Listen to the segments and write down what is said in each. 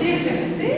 Direcciones, ¿sí?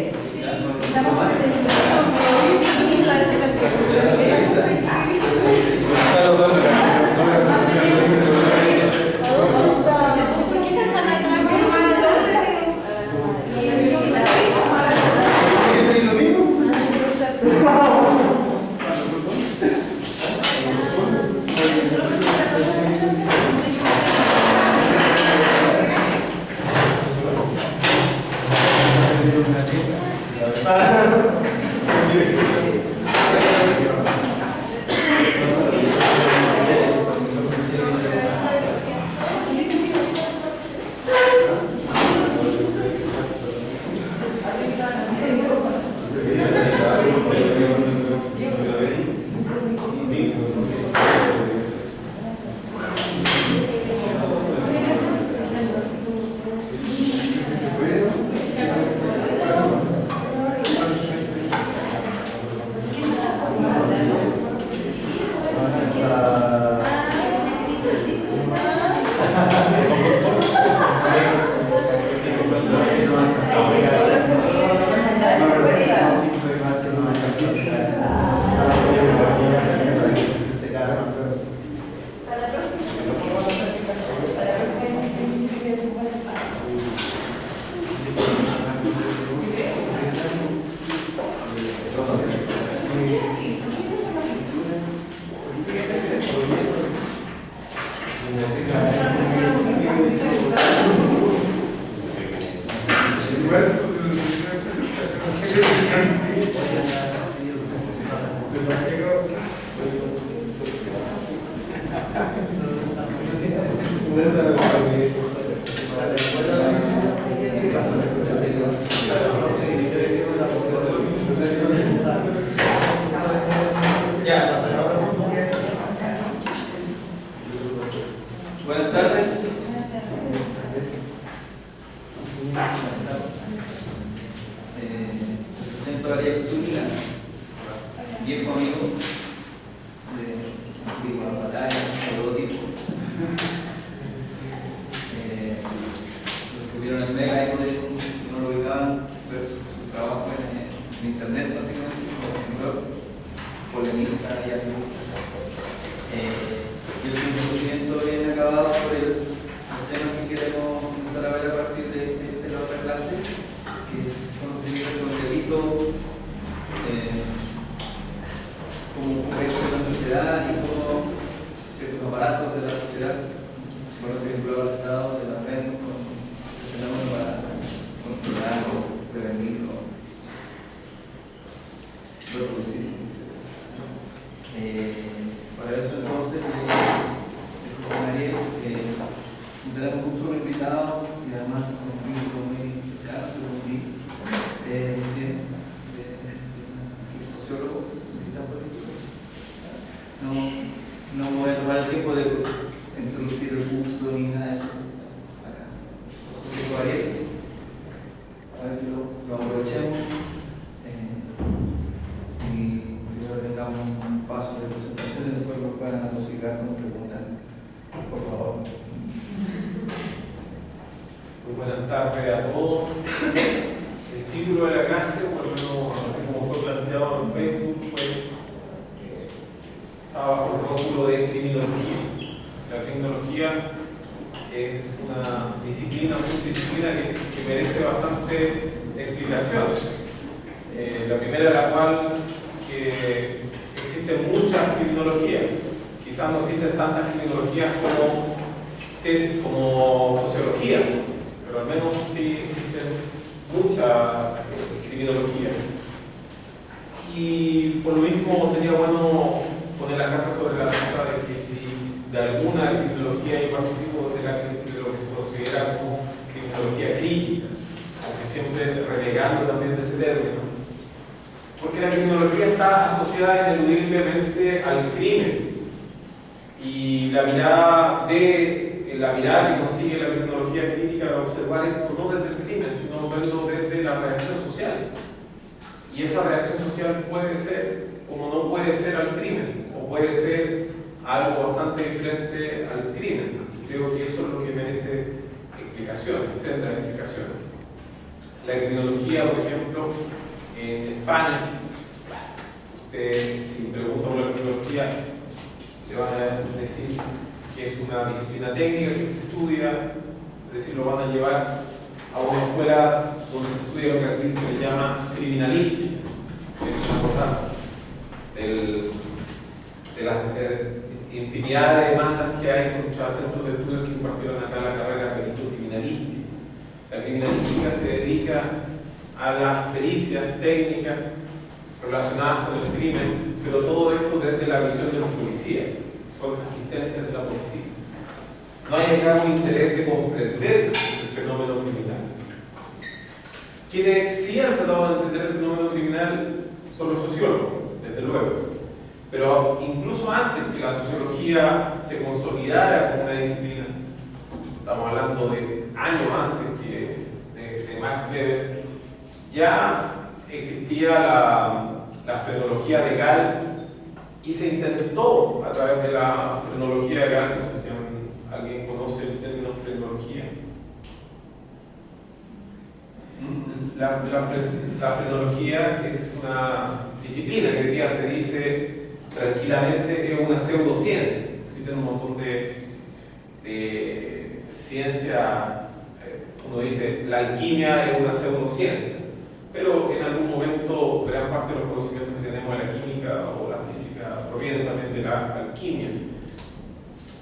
Buenas tardes. Presento a Ariel Zúñiga, viejo amigo de antiguas batallas, de todo tipo. Los que vieron el Mega y no lo ubicaban, ver su trabajo en internet, básicamente, en blog, polemista y activista. Yo soy un conocimiento bien acabado sobre el tema que queremos empezar a ver a partir de la otra clase, que es conocimiento con el delito como un proyecto de la sociedad y cómo ciertos aparatos de la sociedad, bueno, vinculados al Estado, se las ven con el fenómeno para controlar o prevenir o reproducir, etc. Para eso entonces tenemos un solo invitado y además con un vínculo muy cercano, según vi recién, que es sociólogo, no voy a tomar el tiempo de introducir el curso ni nada de eso acá. Sociólogo Ariel, a ver que lo aprovechemos y primero tengamos un paso de presentación y después lo puedan atoxicar con preguntas, por favor. Muy buenas tardes a todos. El título de la clase, por lo menos así como fue planteado en Facebook, estaba bajo el rótulo de criminología. La criminología es una disciplina, subdisciplina que merece bastante explicación. La primera de la cual que existen muchas criminologías. Quizás no existen tantas criminologías como sociología, pero al menos sí existen mucha criminología. Y por lo mismo sería bueno poner la carta sobre la mesa de que si de alguna criminología yo participo de lo que se considera como criminología crítica, aunque siempre renegando también de ese término, porque la criminología está asociada ineludiblemente al crimen y la mirada que consigue la criminología crítica de observar esto no desde el crimen, sino verlo desde la reacción social. Y esa reacción social puede ser, como no puede ser al crimen, o puede ser algo bastante diferente al crimen. Creo que eso es lo que merece explicaciones, sendas explicaciones. La criminología, por ejemplo, en España, si preguntan por la criminología, le van a decir que es una disciplina técnica que se estudia, es decir, lo van a llevar a una escuela donde se estudia lo que aquí se le llama criminalística, que es importante, de las infinidad de demandas que hay contra centros de estudios que impartieron acá la carrera de perito criminalística. La criminalística se dedica a las pericias técnicas relacionadas con el crimen, pero todo esto desde la visión de los policías, son asistentes de la policía. No hay acá un interés de comprender el fenómeno criminal. Quienes sí han tratado de entender el fenómeno criminal son los sociólogos, desde luego. Pero incluso antes que la sociología se consolidara como una disciplina, estamos hablando de años antes que de Max Weber, ya existía la frenología legal y se intentó a través de la frenología legal, no sé si alguien conoce el término frenología. La frenología es una disciplina que hoy día se dice tranquilamente es una pseudociencia. Existen un montón de ciencia, uno dice la alquimia es una pseudociencia, pero en algún momento gran parte de los conocimientos que tenemos de la química o la física provienen también de la alquimia.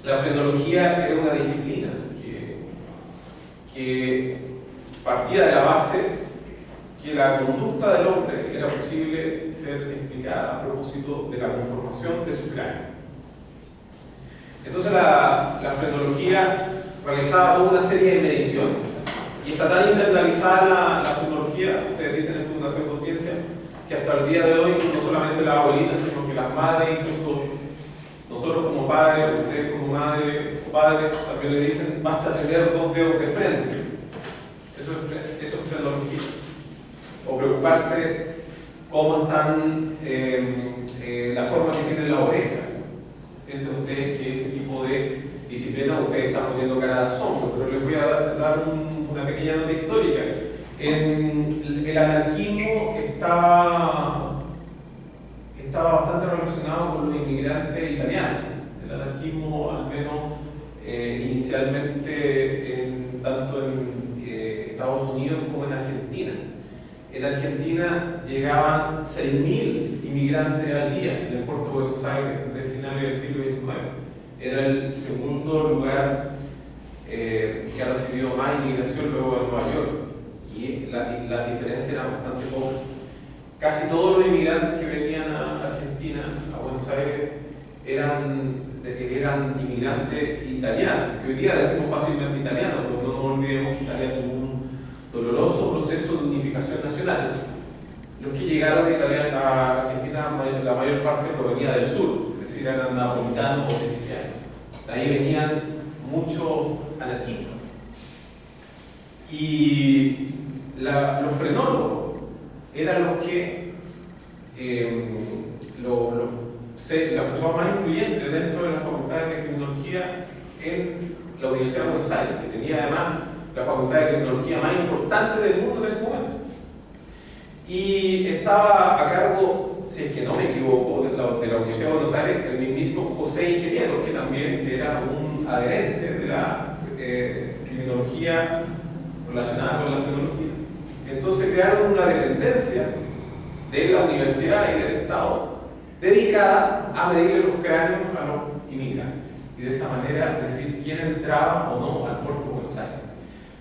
La frenología era una disciplina que partía de la base que la conducta del hombre era posible ser explicada a propósito de la conformación de su cráneo. Entonces la frenología realizaba toda una serie de mediciones y está tan internalizada la frenología, ustedes dicen esto es una pseudociencia, que hasta el día de hoy no solamente las abuelitas, sino que las madres, incluso nosotros como padres, ustedes como madre o padre, también le dicen basta tener 2 dedos de frente. Eso es frenología. O preocuparse cómo están la forma que tienen las orejas. Piensen ustedes que ese tipo de disciplina ustedes están poniendo cara de asombro, pero les voy a dar una pequeña nota histórica. El anarquismo estaba bastante relacionado con los inmigrantes italianos. El anarquismo, al menos inicialmente, tanto en Estados Unidos como en Argentina. En Argentina llegaban 6.000 inmigrantes al día en el puerto de Buenos Aires desde finales del siglo XIX. Era el segundo lugar que ha recibido más inmigración luego de Nueva York. Y la diferencia era bastante poca. Casi todos los inmigrantes que venían a Argentina, a Buenos Aires, eran inmigrantes italianos, que hoy día decimos fácilmente italianos, pero no nos olvidemos que Italia tuvo un doloroso proceso de unificación nacional. Los que llegaron de Italia a Argentina, la mayor parte provenía del sur, es decir, eran napolitanos o sicilianos. De ahí venían muchos anarquistas. Y los frenólogos eran los que las personas más influyentes dentro de las facultades de criminología en la Universidad de Buenos Aires, que tenía además la facultad de criminología más importante del mundo en ese momento. Y estaba a cargo, si es que no me equivoco, de la Universidad de Buenos Aires, el mismísimo José Ingeniero, que también era un adherente de la criminología relacionada con la frenología. Entonces crearon una dependencia de la universidad y del Estado dedicada a medirle los cráneos a los inmigrantes y de esa manera decir quién entraba o no al puerto de Buenos Aires.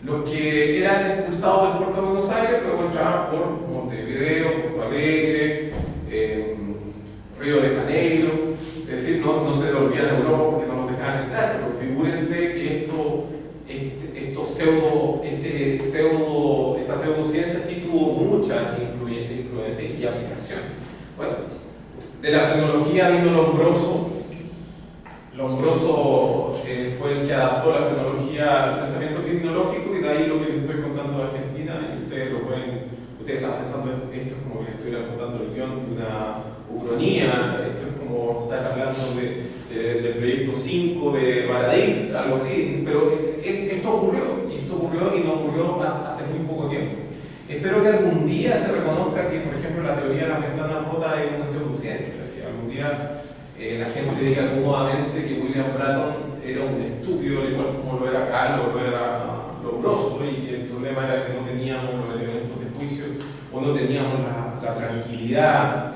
Los que eran expulsados del puerto de Buenos Aires luego entraban por Montevideo, Porto Alegre, Río de Janeiro, es decir, no se devolvían a Europa porque no los dejaban entrar, pero figúrense que esta pseudociencia sí tuvo mucha influencia y aplicación. Bueno, de la frenología vino Lombroso. Lombroso fue el que adaptó la frenología al pensamiento criminológico y de ahí lo que les estoy contando de Argentina, y ustedes están pensando esto es como que les estoy contando el guión de una ucronía, esto es como estar hablando del proyecto 5 de Baradit, algo así, pero esto ocurrió y no ocurrió hace muy poco tiempo. Espero que algún día se reconozca que, por ejemplo, la teoría de las ventanas rotas es una pseudociencia, que algún día la gente diga cómodamente que William Bratton era un estúpido, al igual como lo era Carlos, lo era Lombroso, y que el problema era que no teníamos los elementos de juicio, o no teníamos la tranquilidad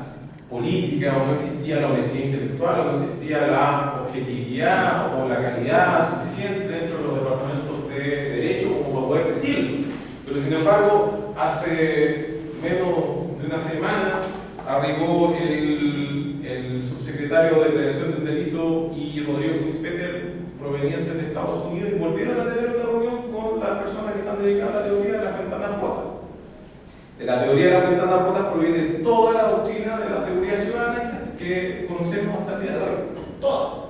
política, o no existía la honestidad intelectual, o no existía la objetividad o la calidad suficiente dentro de los departamentos de derecho como para poder decirlo. Pero sin embargo, hace menos de una semana arribó el subsecretario de Prevención del Delito y Rodrigo Kinspeter, provenientes de Estados Unidos, y volvieron a tener una reunión con las personas que están dedicadas a la teoría de las ventanas rotas. De la teoría de las ventanas rotas proviene toda la doctrina de la seguridad ciudadana que conocemos hasta el día de hoy. Toda.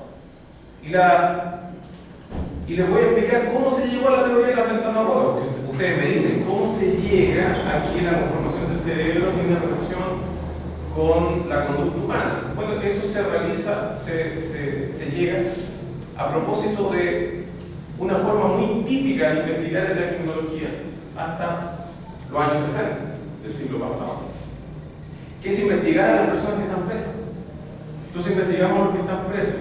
Y les voy a explicar cómo se llegó a la teoría de las ventanas rotas, porque ustedes me dicen cómo se llega aquí a la conformación del cerebro en una relación con la conducta humana. Bueno, eso se realiza, se llega a propósito de una forma muy típica de investigar en la criminología hasta los años 60 del siglo pasado, que es investigar a las personas que están presas. Entonces investigamos a los que están presos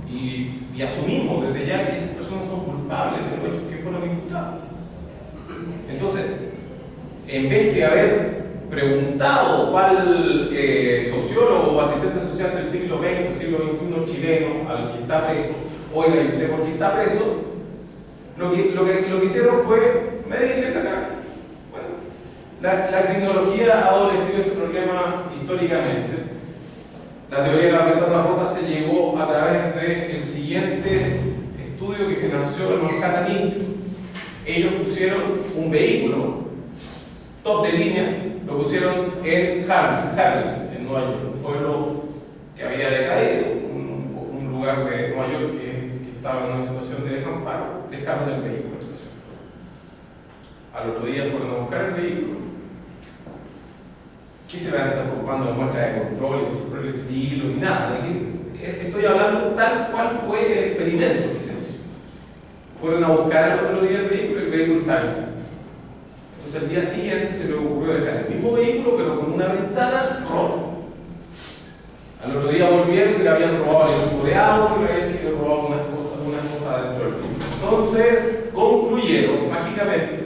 y asumimos desde ya que esas personas son culpables de los hechos que fueron imputados. Entonces, en vez de haber preguntado cuál sociólogo o asistente social del siglo XX, siglo XXI chileno al que está preso, oiga, ¿y usted por qué está preso? Lo que hicieron fue medirle la cabeza. Bueno, la criminología ha adolecido ese problema históricamente. La teoría de las ventanas rotas se llegó a través del siguiente estudio que financió el Manhattan Institute. Ellos pusieron un vehículo top de línea, lo pusieron en Harlem, en Nueva York, un pueblo que había decaído, un lugar de Nueva York que estaba en una situación de desamparo. Dejaron el vehículo estacionado. Al otro día fueron a buscar el vehículo. ¿Qué se van a estar ocupando de muestras de control y cosas por el estilo? Ni nada. Estoy hablando tal cual fue el experimento que se hizo. Fueron a buscar al otro día el vehículo estaba intacto. Entonces al día siguiente se le ocurrió dejar el mismo vehículo pero con una ventana rota. Al otro día volvieron y le habían robado el equipo de agua y le habían robado unas cosas dentro del vehículo. Entonces concluyeron mágicamente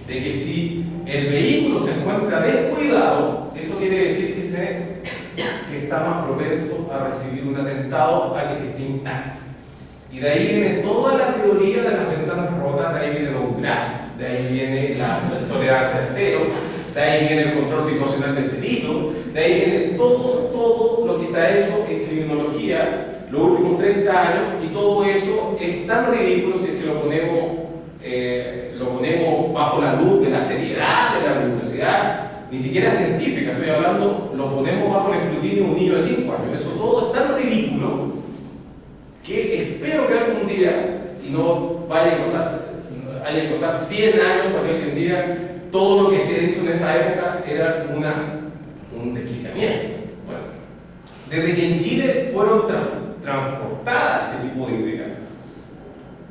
de que si el vehículo se encuentra descuidado, eso quiere decir que está más propenso a recibir un atentado a que se esté intacto. Y de ahí viene toda la teoría de las ventanas rotas, de ahí viene los gráficos, de ahí viene la tolerancia cero, de ahí viene el control situacional del delito, de ahí viene todo lo que se ha hecho en criminología los últimos 30 años, y todo eso es tan ridículo si es que lo ponemos bajo la luz de la seriedad, de la rigurosidad, ni siquiera científica, estoy hablando, lo ponemos bajo el escrutinio de un niño de 5 años. Eso todo es tan ridículo que espero que algún día, y no haya que pasar 100 años para que alguien diga todo lo que se hizo en esa época era un desquiciamiento. Bueno, desde que en Chile fueron transportadas este tipo de ideas,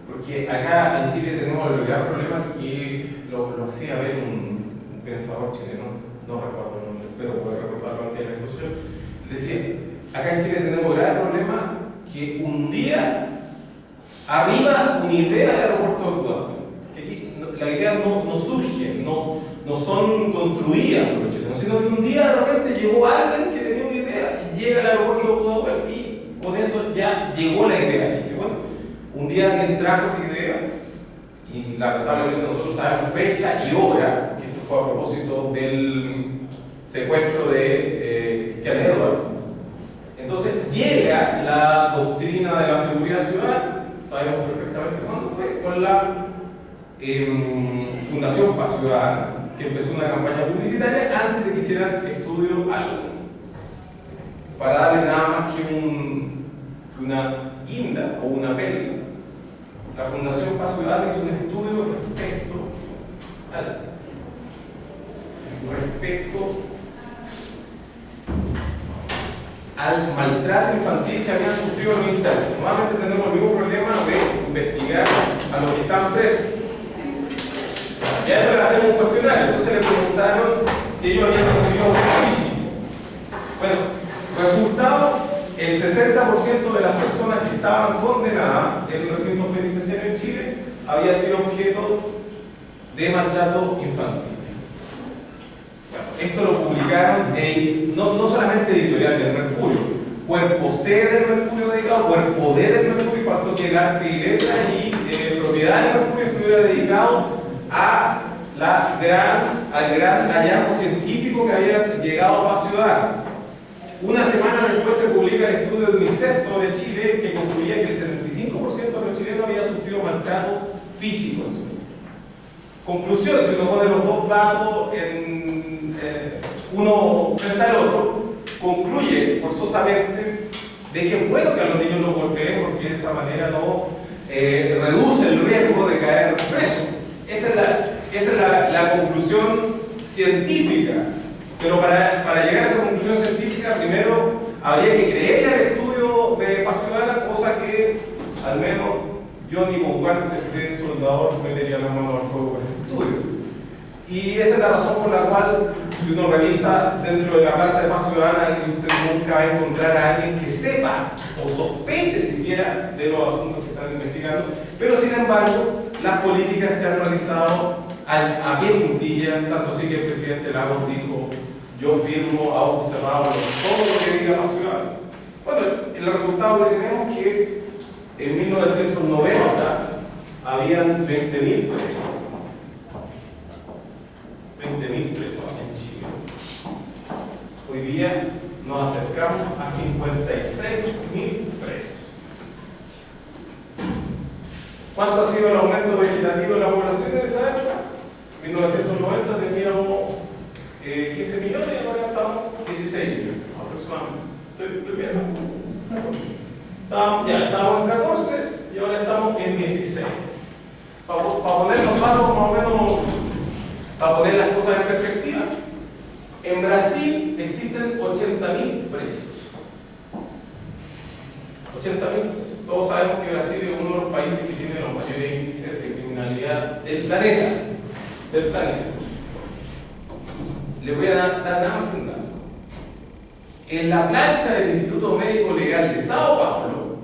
porque acá en Chile tenemos el gran problema que lo hacía ver un pensador chileno, no recuerdo el nombre, pero puedo recordarlo antes de la discusión. Decía, acá en Chile tenemos el gran problema que un día arriba una idea del aeropuerto de Guadalajara, que aquí la idea no surge, no son construidas por los chilenos, sino que un día de repente llegó alguien que tenía una idea y llega al aeropuerto de Guadalajara y con eso ya llegó la idea a Chile. Bueno, un día alguien trajo esa idea y lamentablemente nosotros sabemos fecha y hora, que esto fue a propósito del secuestro de Cristian Edwards. Entonces llega la doctrina de la seguridad ciudadana, sabemos perfectamente cuándo fue, con la Fundación Paz Ciudadana, que empezó una campaña publicitaria antes de que hicieran estudio algo, para darle nada más que una guinda o una perla. La Fundación Paz Ciudadana hizo un estudio respecto al maltrato infantil que habían sufrido los militares. Nuevamente tenemos el mismo problema de investigar a los que están presos. Y a eso le hacemos un cuestionario. Entonces le preguntaron si ellos habían recibido abuso físico. Bueno, resultado, el 60% de las personas que estaban condenadas en un recinto penitenciario en Chile había sido objeto de maltrato infantil. Bueno, esto lo publicaron no solamente editorial del Mercurio, cuerpo C del Mercurio dedicado, cuerpo D del Mercurio, faltó que el arte y letra y propiedad del Mercurio estuviera dedicado al gran hallazgo científico que había llegado a Paz Ciudadana. Una semana después se publica el estudio de UNICEF sobre Chile que concluía que el 75% de los chilenos había sufrido maltrato físico en su vida. Conclusión, si uno pone los dos datos uno frente al otro, concluye forzosamente de que es bueno que a los niños los golpeen porque de esa manera no reduce el riesgo de caer preso. Esa es la conclusión científica. Pero para llegar a esa conclusión científica, primero habría que creer al estudio de Paz Ciudadana, cosa que al menos yo ni con guantes de soldador metería la mano al fuego por ese estudio. Y esa es la razón por la cual, si uno revisa dentro de la planta de Paz Ciudadana, usted nunca va a encontrar a alguien que sepa o sospeche siquiera de los asuntos que están investigando, pero sin embargo, las políticas se han realizado a pie juntilla, tanto así que el presidente Lagos dijo: yo firmo a ojos cerrados todo lo que diga Paz Ciudadana. Bueno, el resultado que tenemos es que en 1990 habían 20.000 presos. 20.000 presos en Chile. Hoy día nos acercamos a 56.000 presos. ¿Cuánto ha sido el aumento vegetativo de la población en esa época? En 1990 teníamos 15 millones y ahora estamos 16 millones aproximadamente. Estoy bien. Estábamos en 14 y ahora estamos en 16. Para poner los datos más o menos, para poner las cosas en perspectiva, en Brasil existen 80.000 presos. 80.000 presos. Todos sabemos que Brasil es uno de los países que tiene los mayores índices de criminalidad del planeta. Le voy a dar nada más que un dato. En la plancha del Instituto Médico Legal de Sao Paulo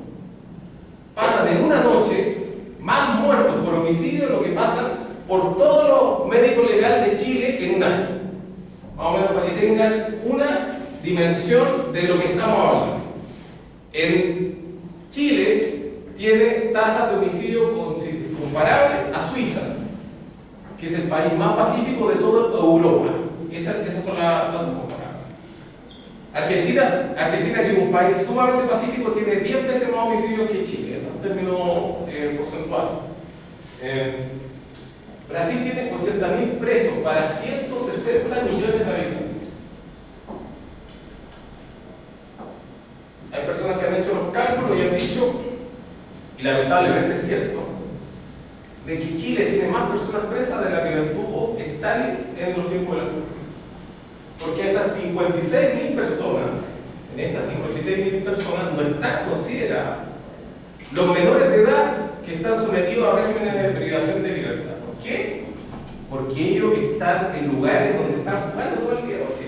pasan en una noche más muertos por homicidio de lo que pasan por todos los médicos legales de Chile en un año. Más o menos para que tengan una dimensión de lo que estamos hablando. En Chile tiene tasas de homicidio comparables a Suiza, que es el país más pacífico de toda Europa. Esas son las tasas comparables. Argentina, que es un país sumamente pacífico, tiene 10 veces más homicidios que Chile, en términos porcentuales. Brasil tiene 80.000 presos para 160 millones de habitantes. Hay personas que han hecho los cálculos y han dicho, y lamentablemente es cierto, de que Chile tiene más personas presas de las que tuvo Stalin en los tiempos de la guerra. Porque estas 56.000 personas no están consideradas los menores de edad que están sometidos a regímenes de privación de libertad. ¿Por qué? Porque ellos están en lugares donde están jugando todo el día, porque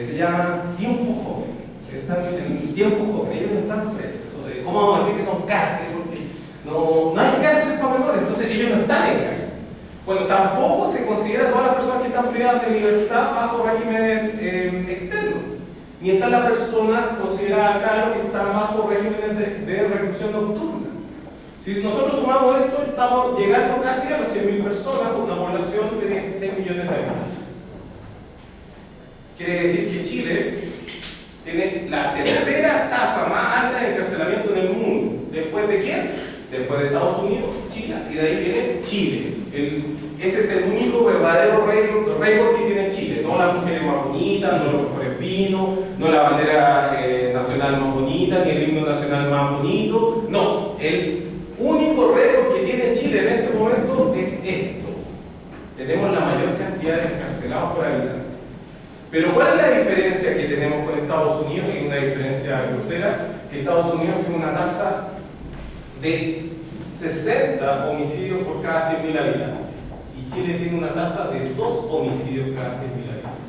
se llama tiempo joven. Están en tiempo joven, ellos no están presos. ¿Cómo vamos a decir que son cárceles? Porque no hay cárceles para menores, entonces ellos no están en cárcel. Bueno, tampoco se considera a todas las personas que están privadas de libertad bajo régimen externo. Ni están las personas consideradas acá que están bajo régimen de reclusión nocturna. Si nosotros sumamos esto, estamos llegando casi a las 100.000 personas con una población de 16 millones de habitantes. Quiere decir que Chile tiene la tercera tasa más alta de encarcelamiento en el mundo. ¿Después de quién? Después de Estados Unidos, China, y de ahí viene Chile. Ese es el único verdadero récord que tiene Chile. No las mujeres más bonitas, no los mejores vinos, no la bandera nacional más bonita, ni el himno nacional más bonito. No, el único récord que tiene Chile en este momento es esto. Tenemos la mayor cantidad de encarcelados por habitante. Pero ¿cuál es la diferencia que tenemos con Estados Unidos? Y una diferencia grosera, que Estados Unidos tiene una tasa de 60 homicidios por cada 100.000 habitantes. y Chile tiene una tasa de 2 homicidios cada 100.000 habitantes.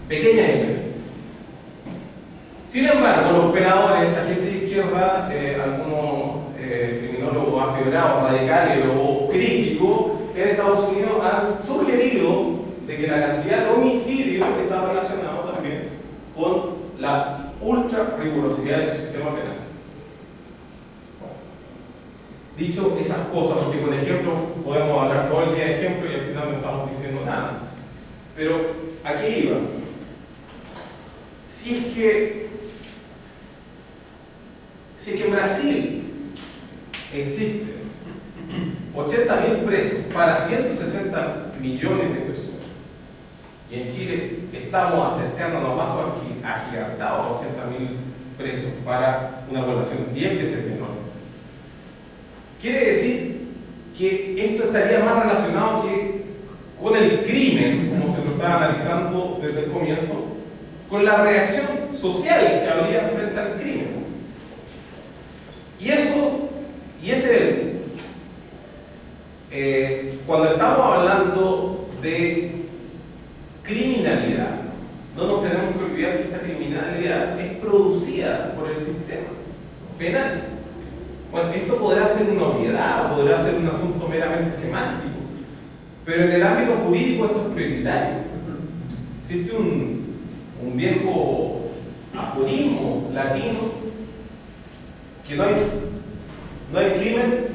Pequeña diferencia. Sin embargo, los operadores, esta gente de izquierda, algunos criminólogos afebrados, radicales o críticos en Estados Unidos han sugerido de que la cantidad de homicidios está relacionado también con la ultra rigurosidad de su sistema penal. Dicho esas cosas, porque con ejemplos podemos hablar todo el día de ejemplos y al final no estamos diciendo nada, pero ¿a qué iba? Si es que en Brasil existen 80.000 presos para 160 millones de personas y en Chile estamos acercándonos a pasos agigantados a 80.000 presos para una población 10 veces menor, quiere decir que esto estaría más relacionado que con el crimen, como se lo está analizando desde el comienzo, con la reacción social que habría frente al crimen. Y ese cuando estamos hablando de criminalidad, no nos tenemos que olvidar que esta criminalidad es producida por el sistema penal. Bueno, esto podrá ser una obviedad, podrá ser un asunto meramente semántico, pero en el ámbito jurídico esto es prioritario. Existe un viejo aforismo latino que no hay crimen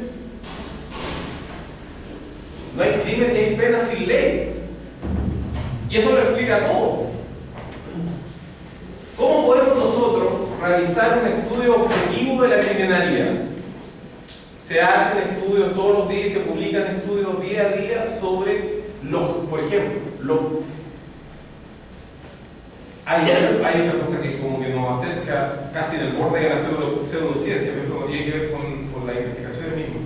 ni hay pena sin ley, y eso lo explica todo. ¿Cómo podemos nosotros realizar un estudio objetivo de la criminalidad? Se hacen estudios todos los días y se publican estudios día a día sobre por ejemplo, hay otra cosa que como que nos acerca casi del borde de la pseudociencia, pero esto no tiene que ver con las investigaciones mismas.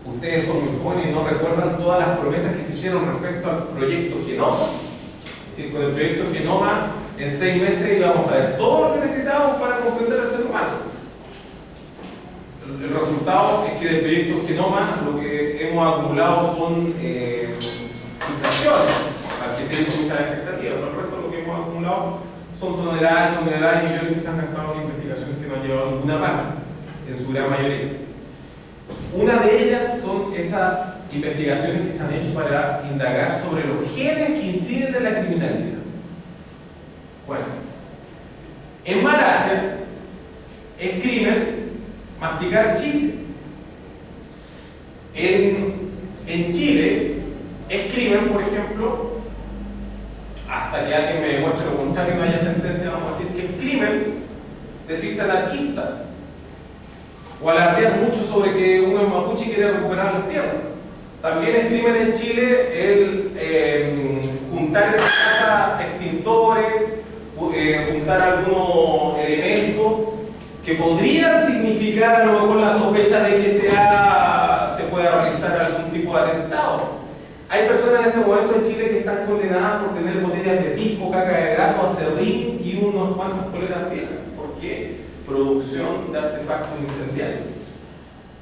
Ustedes son muy jóvenes y no recuerdan todas las promesas que se hicieron respecto al proyecto Genoma. Es decir, con el proyecto Genoma, en 6 meses íbamos a ver todo lo que necesitábamos para comprender al ser humano. El resultado es que del proyecto Genoma lo que hemos acumulado son frustraciones, al que se hizo muchas expectativas, pero el resto de lo que hemos acumulado son toneladas y millones que se han gastado en investigaciones que no han llevado a ninguna parte, en su gran mayoría. Una de ellas son esas investigaciones que se han hecho para indagar sobre los genes que inciden en la criminalidad. Bueno, en Malasia es crimen masticar chicle. En Chile es crimen, por ejemplo, hasta que alguien me demuestre lo contrario y no haya sentencia, vamos a decir que es crimen decirse anarquista o alardear mucho sobre que uno es mapuche y quiere recuperar las tierras. También es crimen en Chile el juntar en la casa extintores, juntar algunos elementos que podrían significar a lo mejor la sospecha de que se pueda realizar algún tipo de atentado. Hay personas en este momento en Chile que están condenadas por tener botellas de pisco, caca de gato, acerrín y unos cuantos poleras viejas. ¿Por qué? Producción de artefactos incendiarios.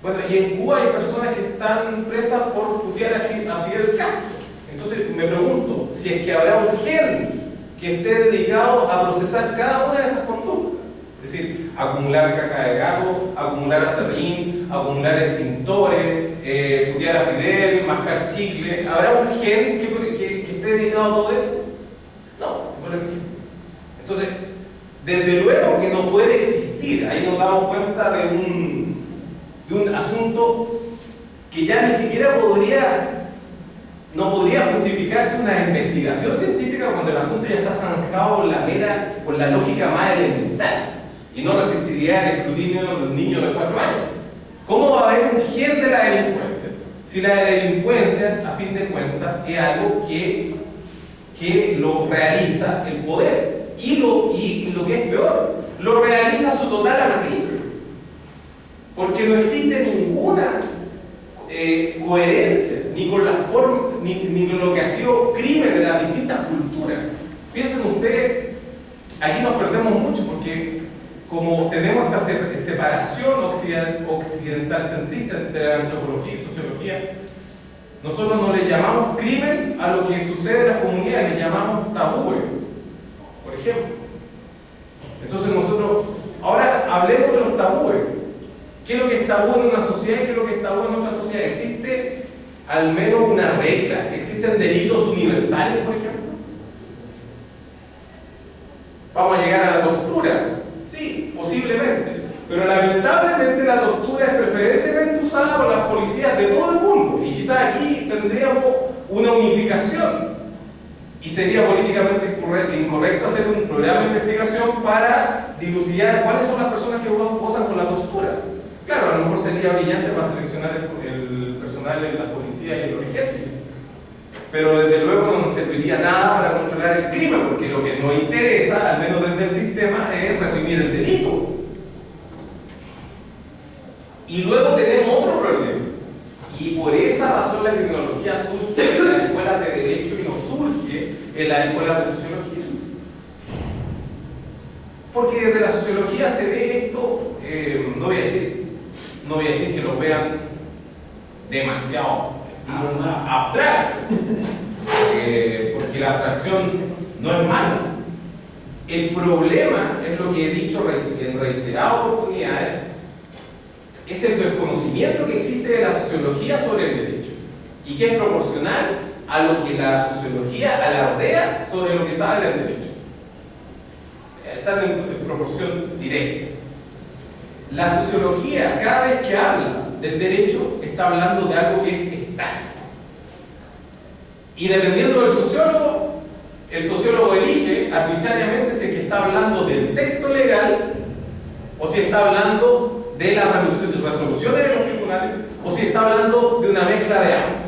Bueno, y en Cuba hay personas que están presas por putear a Fidel Castro. Entonces me pregunto si es que habrá un gen que esté dedicado a procesar cada una de esas conductas. Es decir, acumular caca de gato, acumular acerrín, acumular extintores, putear a Fidel, mascar chicle. ¿Habrá un gen que esté dedicado a todo eso? No, no lo existe. Entonces, desde luego que no puede existir. Ahí nos damos cuenta de un asunto que ya ni siquiera no podría justificarse una investigación científica cuando el asunto ya está zanjado por la lógica más elemental y no resistiría el escrutinio de un niño de 4 años. ¿Cómo va a haber un gen de la delincuencia? Si la delincuencia, a fin de cuentas, es algo que lo realiza el poder y lo que es peor, lo realiza su total arbitrio, porque no existe ninguna coherencia ni con la forma ni con lo que ha sido crimen de las distintas culturas. Piensen ustedes, aquí nos perdemos mucho porque como tenemos esta separación occidental-centrista entre la antropología y sociología, nosotros no le llamamos crimen a lo que sucede en las comunidades, le llamamos tabúes, por ejemplo. Entonces nosotros, ahora hablemos de los tabúes. ¿Qué es lo que es tabú en una sociedad y qué es lo que es tabú en otra sociedad? ¿Existe al menos una regla? ¿Existen delitos universales, por ejemplo? ¿Vamos a llegar a la tortura? Sí, posiblemente. Pero lamentablemente la tortura es preferentemente usada por las policías de todo el mundo. Y quizás aquí tendríamos una unificación. Y sería políticamente incorrecto hacer un programa de investigación para dilucidar cuáles son las personas que gozan con la tortura. Claro, a lo mejor sería brillante para seleccionar el personal en la policía y en los ejércitos. Pero desde luego no nos serviría nada para controlar el crimen, porque lo que nos interesa, al menos desde el sistema, es reprimir el delito. Y luego tenemos otro problema. Y por esa razón la criminología surge en las escuelas de Derecho y no surge en las escuelas de Sociología. Porque desde la Sociología se ve esto, no voy a decir que lo vean demasiado abstracto, porque la abstracción no es mala. El problema es lo que he dicho en reiteradas oportunidades, es el desconocimiento que existe de la sociología sobre el derecho y que es proporcional a lo que la sociología alardea sobre lo que sabe del derecho. Están en proporción directa. La sociología, cada vez que habla del derecho, está hablando de algo que es estático. Y dependiendo del sociólogo, el sociólogo elige arbitrariamente si es que está hablando del texto legal o si está hablando de las resoluciones de los tribunales o si está hablando de una mezcla de ambos.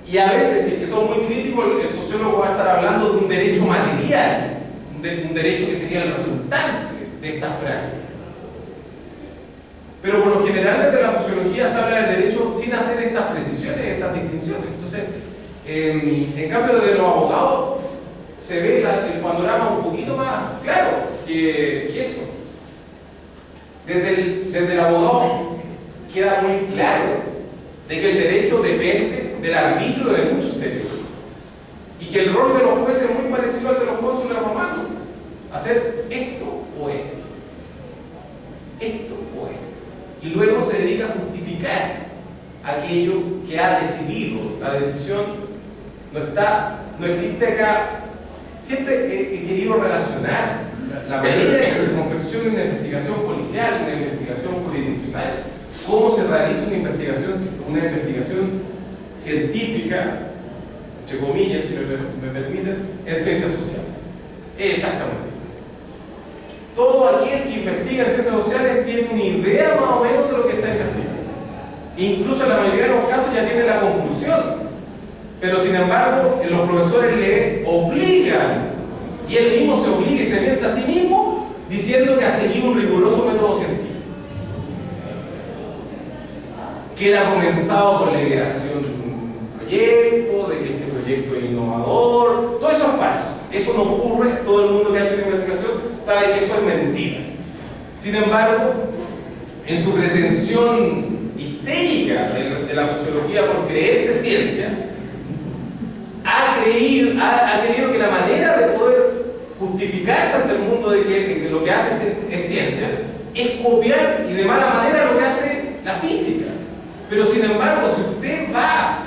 Y a veces, si es que son muy críticos, el sociólogo va a estar hablando de un derecho material, un derecho que sería el resultante de estas prácticas. Pero por lo general desde la sociología se habla del derecho sin hacer estas precisiones, estas distinciones. Entonces, en cambio de los abogados, se ve el panorama un poquito más claro que eso. Desde el abogado queda muy claro de que el derecho depende del arbitrio de muchos seres y que el rol de los jueces es muy parecido al de los cónsules romanos: hacer esto o esto, esto o esto, y luego se dedica a justificar aquello que ha decidido. La decisión no existe acá. Siempre he querido relacionar la manera en que se confecciona una investigación policial, una investigación jurisdiccional, cómo se realiza una investigación científica, entre comillas, si me permiten, en ciencias sociales. Exactamente. Todo aquel que investiga en ciencias sociales tiene una idea más o menos de lo que está investigando. Incluso en la mayoría de los casos ya tiene la conclusión. Pero sin embargo, los profesores le obligan, y él mismo se obliga y se miente a sí mismo, diciendo que ha seguido un riguroso método científico. Que ha comenzado con la ideación de un proyecto, de que este proyecto es innovador. Todo eso es falso. Eso no ocurre. Todo el mundo que ha hecho una investigación sabe que eso es mentira. Sin embargo, en su pretensión histérica de la sociología por creerse ciencia, ha creído que la manera de poder justificarse ante el mundo de que lo que hace es ciencia es copiar y de mala manera lo que hace la física. Pero sin embargo, si usted va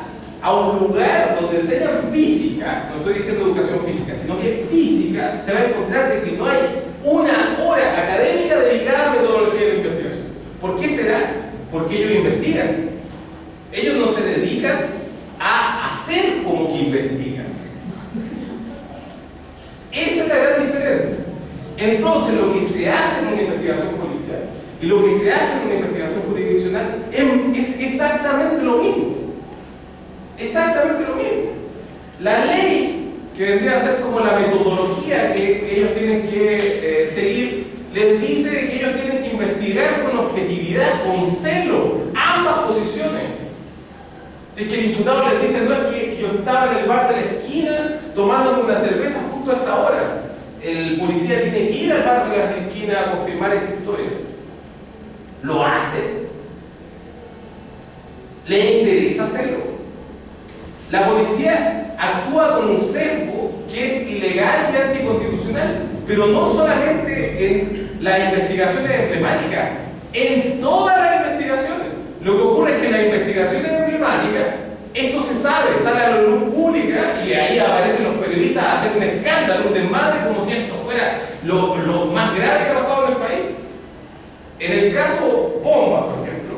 a un lugar donde enseñan física, no estoy diciendo educación física, sino que es física, se va a encontrar de que no hay una hora académica dedicada a metodología de la investigación. ¿Por qué será? Porque ellos investigan. Ellos no se dedican a hacer como que investigan. Esa es la gran diferencia. Entonces, lo que se hace en una investigación policial y lo que se hace en una investigación jurisdiccional es exactamente lo mismo. Exactamente lo mismo. La ley, que vendría a ser como la metodología que ellos tienen que seguir, les dice que ellos tienen que investigar con objetividad, con celo, ambas posiciones. Si es que el imputado les dice: no, es que yo estaba en el bar de la esquina tomando una cerveza justo a esa hora, el policía tiene que ir al bar de la esquina a confirmar esa historia. ¿Lo hace? ¿Le interesa hacerlo? La policía actúa con un sesgo que es ilegal y anticonstitucional, pero no solamente en las investigaciones emblemáticas, en todas las investigaciones. Lo que ocurre es que en las investigaciones emblemáticas esto se sabe, sale a la luz pública y ahí aparecen los periodistas a hacer un escándalo, un desmadre, como si esto fuera lo más grave que ha pasado en el país. En el caso Bomba, por ejemplo,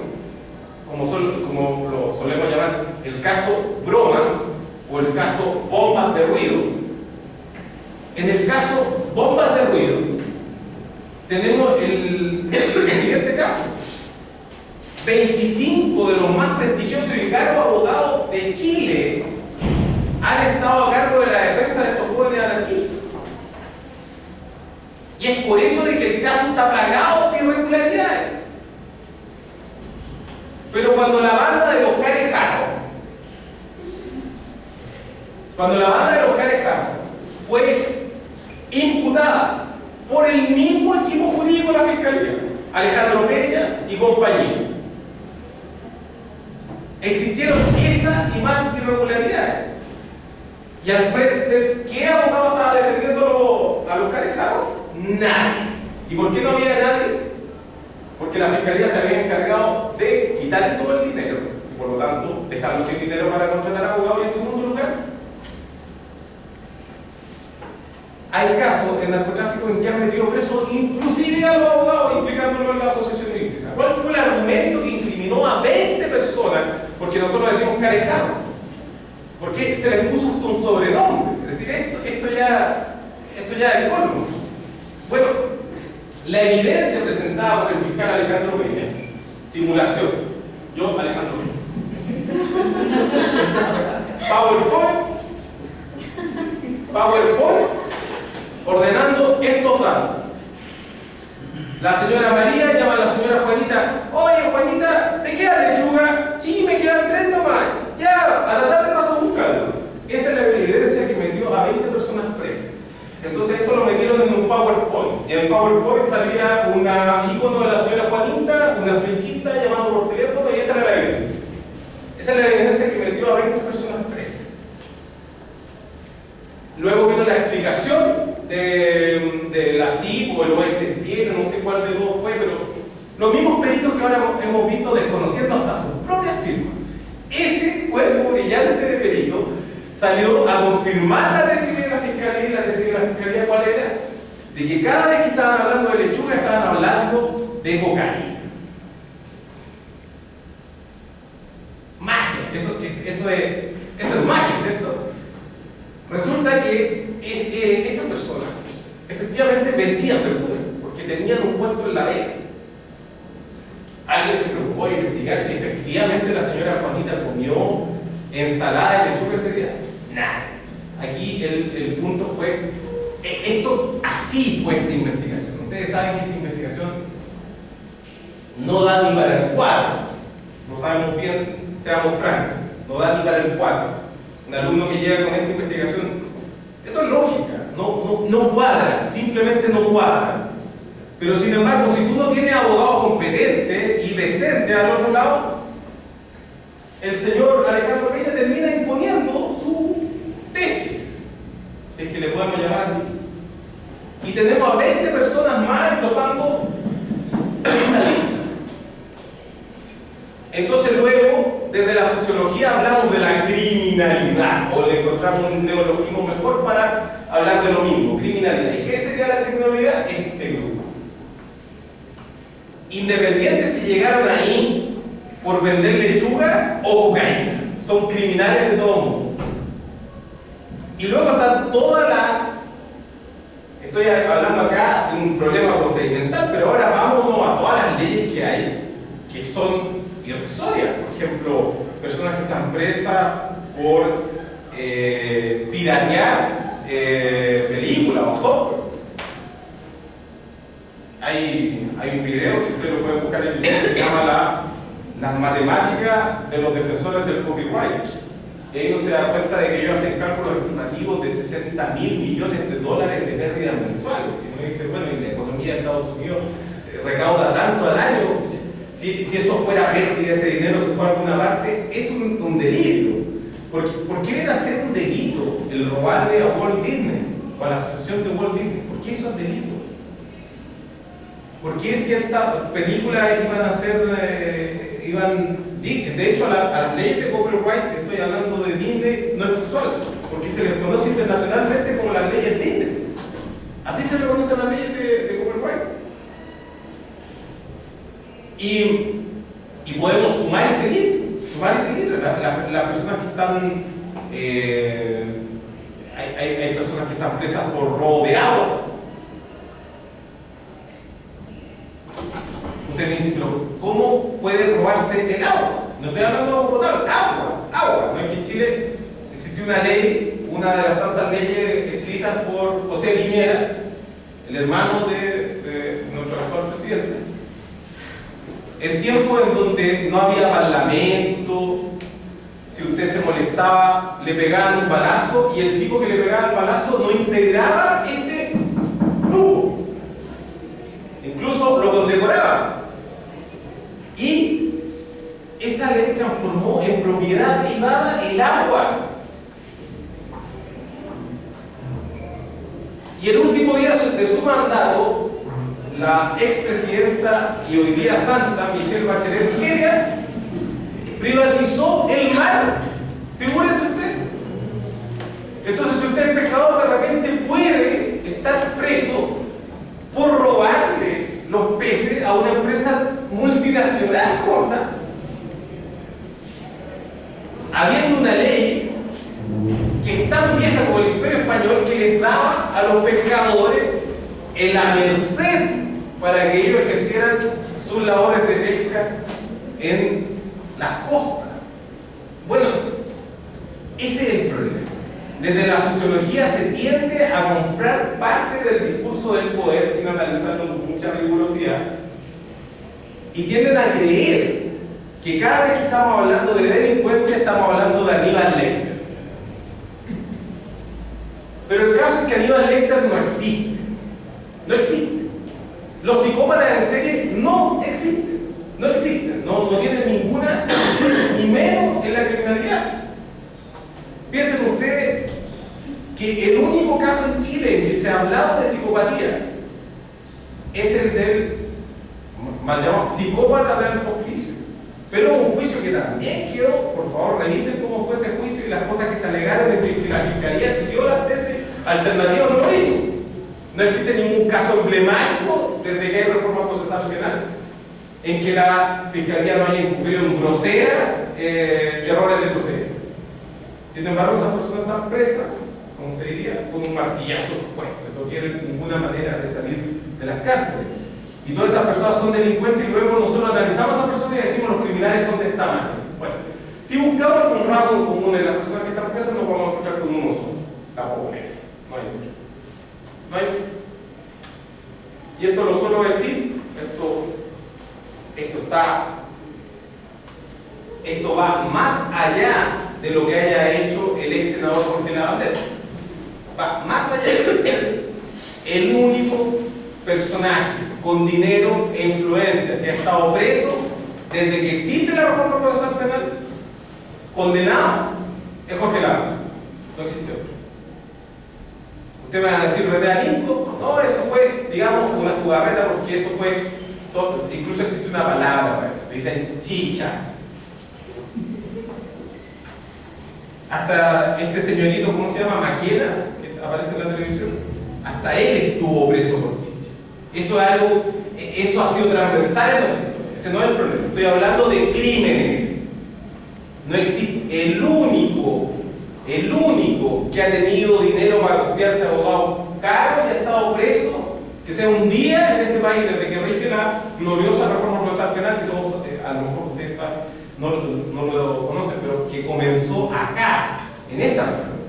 como lo solemos llamar, el caso Bromas o el caso Bombas de Ruido, en el caso Bombas de Ruido tenemos el siguiente caso. 25 de los más prestigiosos y caros abogados de Chile han estado a cargo de la defensa de estos jóvenes anarquistas. Y es por eso de que el caso está plagado de irregularidades. Pero cuando la banda de los Carejaros, fue imputada por el mismo equipo jurídico de la Fiscalía, Alejandro Peña y compañía, existieron esas y más irregularidades. Y al frente, ¿qué abogado estaba defendiendo a los Carejaros? Nadie. ¿Y por qué no había nadie? Porque la Fiscalía se había encargado de quitarle todo el dinero y por lo tanto dejarlo sin dinero para contratar abogados. Y en segundo lugar, hay casos en narcotráfico en que han metido presos inclusive a los abogados, implicándolos en la asociación ilícita. ¿Cuál fue el argumento que incriminó a 20 personas? Porque nosotros decimos Carejaros, porque se les puso un sobrenombre. Es decir, esto ya es el colmo. Bueno, la evidencia presentada por el fiscal Alejandro Peña, simulación, yo Alejandro Peña, PowerPoint, ordenando estos datos. La señora María llama a la señora Juanita: oye Juanita, ¿te queda lechuga? Sí, me quedan 3 nomás. Ya, a la tarde paso a buscarlo. Esa es la evidencia que metió a 20 personas presas. Entonces esto lo metieron en un PowerPoint. Y en el PowerPoint salía un icono de la señora Juanita, una flechita llamando por teléfono, y esa era la evidencia. Esa es la evidencia que metió a 20 personas presas. Luego vino la explicación de la CIP o el OS7, no sé cuál de todos fue, pero los mismos peritos que ahora hemos visto desconociendo hasta sus propias firmas. Ese cuerpo brillante de peritos salió a confirmar la tesis de la Fiscalía. Y la tesis de la Fiscalía, ¿cuál era? De que cada vez que estaban hablando de lechuga estaban hablando de cocaína. Magia, eso es magia, ¿cierto? Resulta que estas personas efectivamente vendían verduras porque tenían un puesto en la vega. Alguien se preocupó de investigar si efectivamente la señora Juanita comió ensalada de lechuga ese día. Nada. Aquí el punto fue, así fue esta investigación. Ustedes saben que esta investigación no da ni para el cuadro. Lo sabemos bien, seamos francos, no da ni para el cuadro. Un alumno que llega con esta investigación, esto es lógica, no cuadra, simplemente no cuadra. Pero sin embargo, si tú no tienes abogado competente y decente al otro lado, el señor Alejandro Peña termina imponiendo su tesis, si es que le podemos llamar así. Y tenemos a 20 personas más englosando esta lista. Entonces luego, desde la sociología hablamos de la criminalidad, o le encontramos un neologismo mejor para hablar de lo mismo, criminalidad. ¿Y qué sería la criminalidad? Este grupo. Independiente si llegaron ahí por vender lechuga o cocaína, son criminales de todo mundo. Y luego está estoy hablando acá de un problema procedimental, pero ahora vámonos a todas las leyes que hay, que son irrisorias. Por ejemplo, personas que están presas por piratear películas o software. Hay un video, si ustedes lo pueden buscar en YouTube, que se llama las matemáticas de los defensores del copyright. y ahí uno se da cuenta de que ellos hacen cálculos estimativos de 60.000 millones de dólares de pérdidas mensuales. Y uno dice, bueno, y la economía de Estados Unidos recauda tanto al año, si eso fuera pérdida, ese dinero se fue a alguna parte, es un delito. ¿Por qué viene a ser un delito el robarle a Walt Disney o a la asociación de Walt Disney? ¿Por qué eso es delito? ¿Por qué ciertas películas iban a ser, de hecho, a las leyes de copyright, estoy hablando de Disney, no es textual, porque se les conoce internacionalmente como las leyes Disney. Así se le conocen las leyes de copyright. Y podemos sumar y seguir. Las personas que están, hay personas que están presas por robo de agua. Usted me dice, pero ¿cómo puede robarse el agua? No estoy hablando de agua potable, agua. No es que en Chile existió una ley, una de las tantas leyes escritas por José Piñera, el hermano de nuestro actual presidente, en tiempos en donde no había parlamento. Si usted se molestaba, le pegaban un balazo y el tipo que le pegaba el balazo no integraba este grupo. Incluso lo condecoraba. Y esa ley transformó en propiedad privada el agua. Y el último día de su mandato, la expresidenta y hoy día santa Michelle Bachelet Nigeria privatizó el mar. Figúrese usted. Entonces, si usted es pescador, de repente puede estar preso por robarle los peces a una empresa multinacional corta, habiendo una ley que es tan vieja como el Imperio Español, que les daba a los pescadores en la merced para que ellos ejercieran sus labores de pesca en las costas. Bueno, ese es el problema. Desde la sociología se tiende a comprar parte del discurso del poder sin analizarlo con mucha rigurosidad, y tienden a creer que cada vez que estamos hablando de delincuencia estamos hablando de Aníbal Lecter. Pero el caso es que Aníbal Lecter no existe. No existe. Los psicópatas en serie no existen. No existen. No tienen ninguna, ni menos en la criminalidad. Piensen ustedes que el único caso en Chile en que se ha hablado de psicopatía es el del mal llamado psicópata de alto juicio. Pero un juicio que también quedó, por favor, revisen cómo fue ese juicio y las cosas que se alegaron, es decir, que la fiscalía siguió las tesis alternativas, no lo hizo. No existe ningún caso emblemático desde que hay reforma procesal penal en que la fiscalía no haya incurrido en grosera errores de procedimiento. Sin embargo, esas personas están presas, como se diría, con un martillazo puesto. No tienen ninguna manera de salir de las cárceles. Y todas esas personas son delincuentes, y luego nosotros analizamos a esas personas y decimos los criminales son de esta manera. Bueno, si buscamos un rasgo común de las personas que están presas, nos vamos a encontrar con uno solo: la pobreza. No hay mucho. No hay mucho. Y esto lo suelo decir, esto va más allá de lo que haya hecho el ex senador Jorge Lavandero. Va más allá. El único personaje con dinero e influencia que ha estado preso desde que existe la reforma procesal penal, condenado, es Jorge Lavandero. No existe otro. Usted me va a decir René Alinco, no, eso fue, digamos, una jugarreta, porque eso fue todo, incluso existe una palabra para eso, le dicen chicha. Hasta este señorito, ¿cómo se llama? Maquena, que aparece en la televisión, hasta él estuvo preso por chicha. Eso es algo, eso ha sido transversal en los 80. Ese no es el problema. Estoy hablando de crímenes. No existe. El único que ha tenido dinero para costearse abogados caros y ha estado preso, que sea un día en este país, desde que rige la gloriosa reforma procesal penal, que todos, a lo mejor ustedes saben, no lo conocen, pero que comenzó acá, en esta región,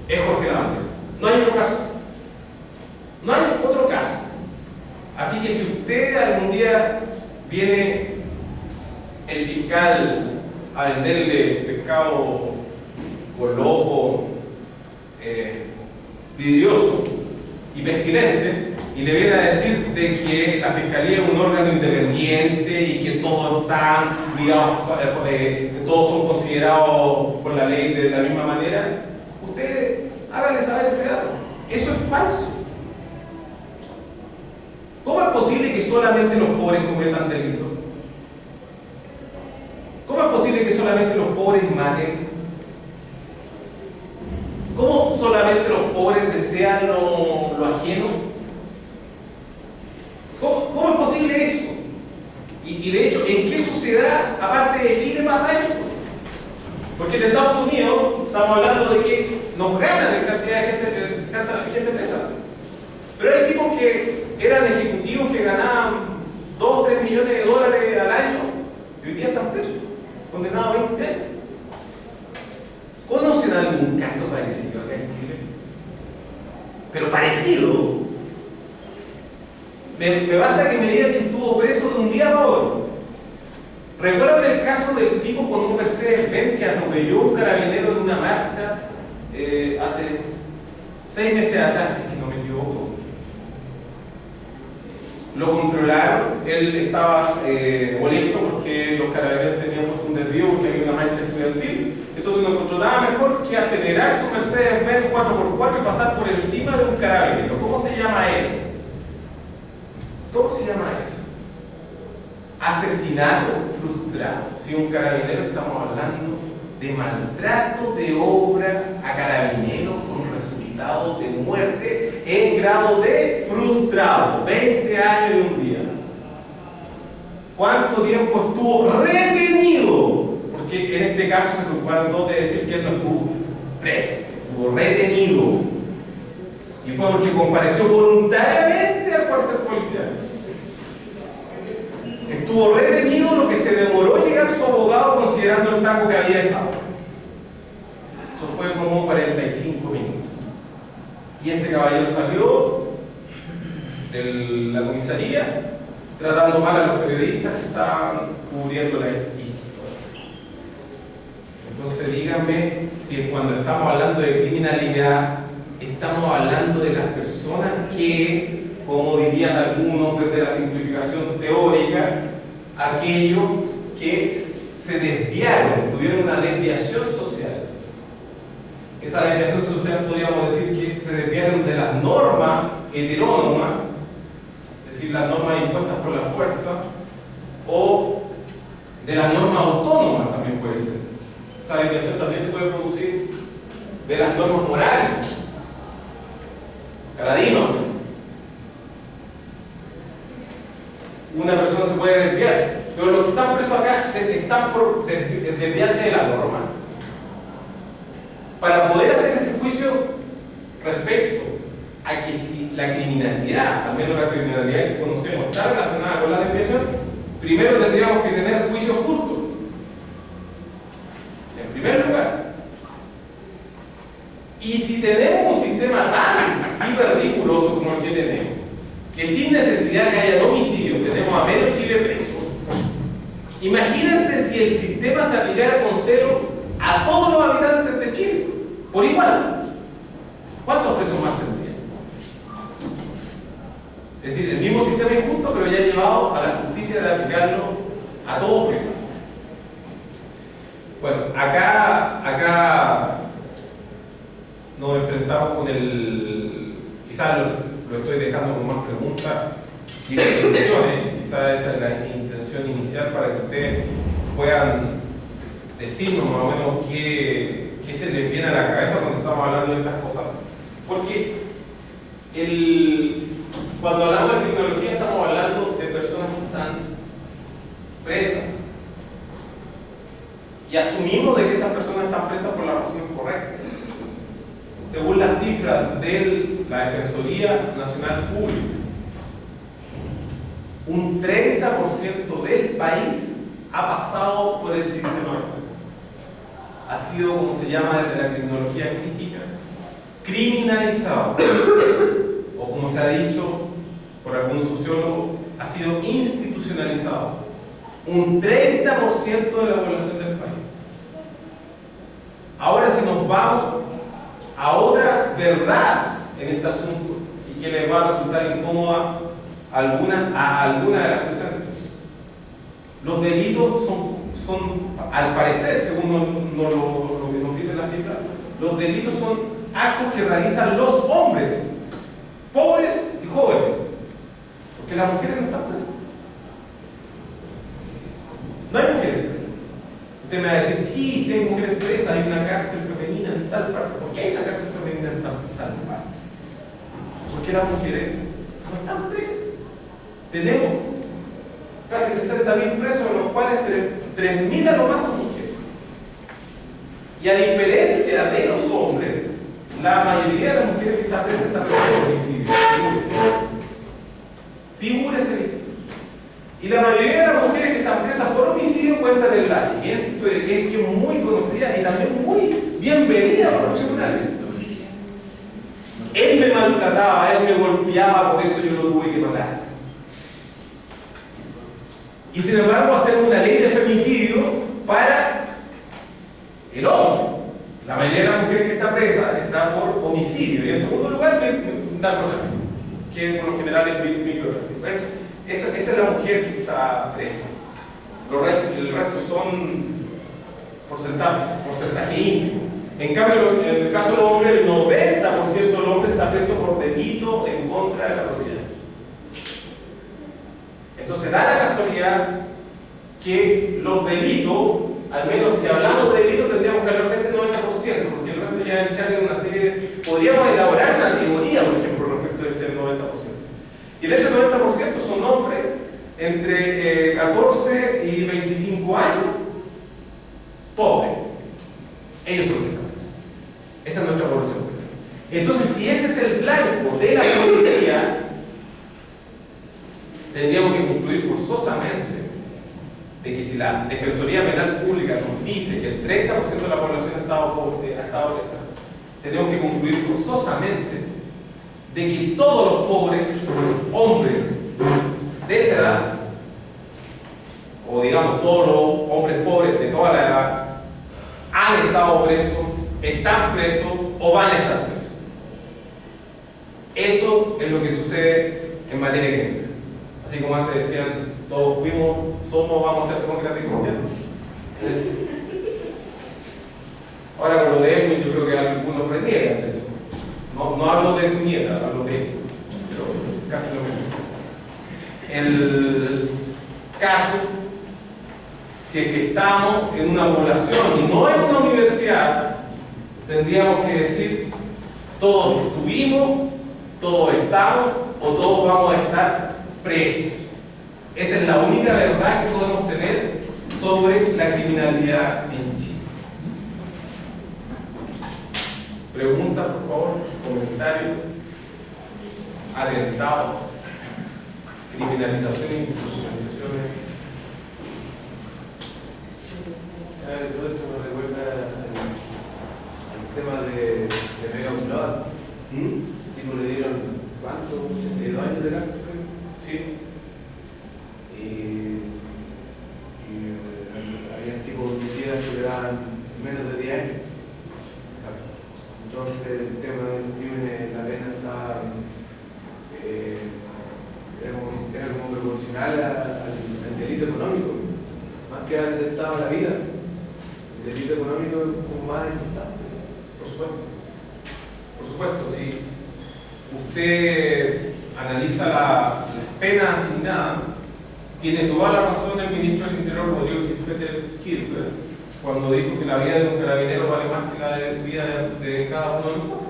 es Jorge Lavandero. No hay otro caso. No hay otro caso. Así que si usted algún día viene el fiscal a venderle pescado con los ojos vidrioso y pestilente, y le viene a decir de que la Fiscalía es un órgano independiente y que todos están mirados, que todos son considerados por la ley de la misma manera, ustedes háganle saber ese dato. Eso es falso. ¿Cómo es posible que solamente los pobres cometan delitos? ¿Cómo es posible que solamente los pobres maten? ¿Cómo solamente los pobres desean lo ajeno? ¿Cómo es posible eso? Y de hecho, ¿en qué sociedad, aparte de Chile, pasa esto? Porque en Estados Unidos estamos hablando de que nos ganan en cantidad de gente presa. Pero hay tipos que eran ejecutivos que ganaban 2 o 3 millones de dólares al año y hoy día están presos, condenados a 20 años. ¿Conocen algún caso parecido acá en Chile? Pero parecido. Me basta que me digan que estuvo preso de un día para otro. ¿Recuerdan el caso del tipo con un Mercedes-Benz que atropelló un carabinero en una marcha hace 6 meses atrás, si no me equivoco? Lo controlaron, él estaba molesto porque los carabineros tenían puesto un desvío porque había una marcha estudiantil. Entonces no encontró nada mejor que acelerar su Mercedes-Benz 4x4 y pasar por encima de un carabinero. ¿Cómo se llama eso? ¿Cómo se llama eso? Asesinato frustrado. Si un carabinero, estamos hablando de maltrato de obra a carabineros con resultado de muerte en grado de frustrado. 20 años y un día. ¿Cuánto tiempo estuvo retenido? Porque en este caso se preocuparon todos de decir que él no estuvo preso, estuvo retenido. Y fue porque compareció voluntariamente al cuartel policial. Estuvo retenido lo que se demoró llegar su abogado considerando el taco que había esa hora. Eso fue como 45 minutos. Y este caballero salió de la comisaría tratando mal a los periodistas que estaban cubriendo la historia. Entonces díganme si cuando estamos hablando de criminalidad estamos hablando de las personas que, como dirían algunos desde la simplificación teórica, aquellos que se desviaron, tuvieron una desviación social. Esa desviación social podríamos decir que se desviaron de las normas heterónomas, es decir, las normas impuestas por la fuerza, o de las normas autónomas también puede ser. Esa desviación también se puede producir de las normas morales. Caradima. Una persona se puede desviar, pero los que están presos acá están por desviarse de la norma. Para poder hacer ese juicio respecto a que si la criminalidad, al menos la criminalidad que conocemos, está relacionada con la desviación, primero tendríamos que tener juicios justos. En primer lugar. Y si tenemos un sistema tan hiper riguroso como el que tenemos, que sin necesidad que haya homicidio tenemos a medio Chile preso, imagínense si el sistema se aplicara con cero a todos los habitantes de Chile, por igual. ¿Cuántos presos más tendrían? Es decir, el mismo sistema injusto, pero ya llevado a la justicia de aplicarlo a todos por igual. Bueno, acá nos enfrentamos con quizás lo estoy dejando con más preguntas y reflexiones, quizás esa es la intención inicial para que ustedes puedan decirnos más o menos qué se les viene a la cabeza cuando estamos hablando de estas cosas. Porque cuando hablamos de tecnología estamos hablando de personas que están presas y asumimos de que esas personas están presas por las razones correctas. Según las cifras de la Defensoría Nacional Pública, un 30% del país ha pasado por el sistema. Ha sido, como se llama desde la criminología crítica, criminalizado. O como se ha dicho por algunos sociólogos, ha sido institucionalizado. Un 30% de la población del país. nos vamos a otra verdad en este asunto y que les va a resultar incómoda a alguna de las presentes. Los delitos son al parecer, según lo que nos dice la cita, los delitos son actos que realizan los hombres, pobres y jóvenes, porque las mujeres no están presas. No hay mujeres presas. Usted me va a decir, sí hay mujeres presas, hay una cárcel femenina en tal parte. ¿Por qué hay una cárcel femenina en tal parte? Porque las mujeres no están presas. Tenemos casi 60.000 presos, de los cuales 3.000 a lo más son mujeres. Y a diferencia de los hombres, la mayoría de las mujeres que están presas están presas por homicidio. Figúrese. Y la mayoría de las mujeres que están presas por homicidio cuentan en la siguiente historia, que es muy conocida y también muy bien venida por los tribunales. Él me maltrataba, él me golpeaba, por eso yo lo tuve que matar. Y sin embargo, hacer una ley de femicidio para el hombre. La mayoría de las mujeres que está presa está por homicidio. Y en segundo lugar, narcotráfico, que por lo general es microtráfico. Esa es la mujer que está presa. El resto son porcentaje ínfimo. En cambio, en el caso del hombre, el 90% del hombre está preso por delito en contra de la propiedad. Entonces da la casualidad que los delitos, al menos si hablamos de delitos, tendríamos que hablar de este 90%, porque el resto ya entra en una serie de... Podríamos elaborar una teoría, por ejemplo, respecto de este 90%. Y de este 90% son hombres entre 14 y 25 años, pobres. Ellos son los que están presos. Esa es nuestra población. Entonces, si ese es el blanco de la policía, tendríamos que concluir forzosamente de que si la Defensoría Penal Pública nos dice que el 30% de la población ha estado presa, tenemos que concluir forzosamente de que todos los pobres hombres de esa edad, o digamos todos los hombres pobres de toda la edad, han estado presos, están presos o van a estar presos. Eso es lo que sucede en materia criminal. Así como antes decían, todos fuimos, somos, vamos a ser demócratas y cristianos. Ahora con lo de Edwin, yo creo que algunos reniegan de eso. No hablo de su nieta, hablo de él, pero casi lo mismo. El caso, si es que estamos en una población y no en una universidad, tendríamos que decir, todos estuvimos, todos estamos o todos vamos a estar presos. Esa es la única verdad que podemos tener sobre la criminalidad en Chile. Preguntas, por favor, comentarios, atentados, criminalización e institucionalizaciones. Todo esto me recuerda al tema de Mega Upload. Tipo le dieron, ¿cuánto? 72 años de cárcel, creo. Sí. Y había tipos de homicidas que le daban menos de 10 años. Entonces el tema de los crímenes, la pena era como proporcional al delito económico, más que al atentado a la vida. El delito económico es como más importante. Por supuesto, si usted analiza las penas asignadas, tiene toda la razón el ministro del Interior, Rodrigo Kirchner, cuando dijo que la vida de un carabinero vale más que la vida de cada uno de nosotros.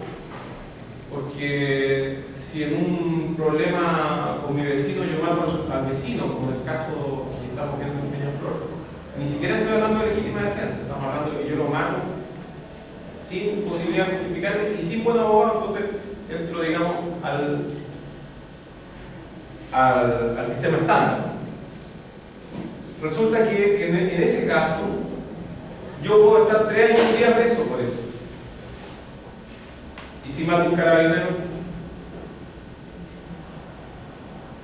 Porque si en un problema con mi vecino yo mato al vecino, como el caso que estamos viendo en Peñaflor, ni siquiera estoy hablando de legítima defensa, estamos hablando de que yo lo mato sin posibilidad de justificarme y sin buen abogado, entonces entro, digamos, al sistema estándar. Resulta que en ese caso yo puedo estar 3 años y un día preso por eso. Y si mato un carabinero,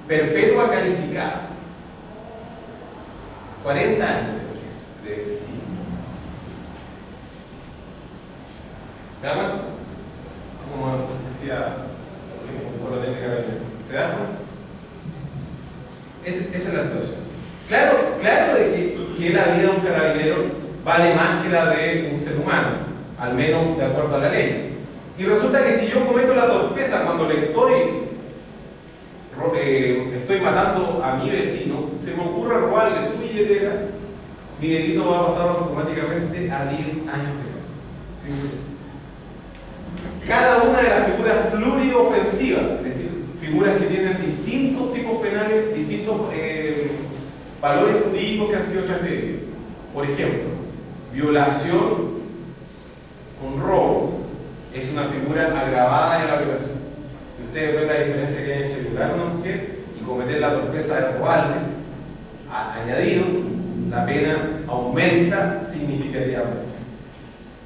perpetua calificada, 40 años de prisión. ¿Se da cuenta? Así como decía, como lo tiene que haber. ¿Se da cuenta? Esa es la situación. Claro de que la vida de un carabinero vale más que la de un ser humano, al menos de acuerdo a la ley. Y resulta que si yo cometo la torpeza cuando le estoy matando a mi vecino, se me ocurre robarle su billetera, mi delito va a pasar automáticamente a 10 años de cárcel. Cada una de las figuras pluriofensivas, es decir, figuras que tienen distintos tipos penales, distintos valores jurídicos que han sido transgredidos. Por ejemplo, violación con robo es una figura agravada de la violación. Y ustedes ven la diferencia que hay entre violar a una mujer y cometer la torpeza de robarle. Añadido, la pena aumenta significativamente.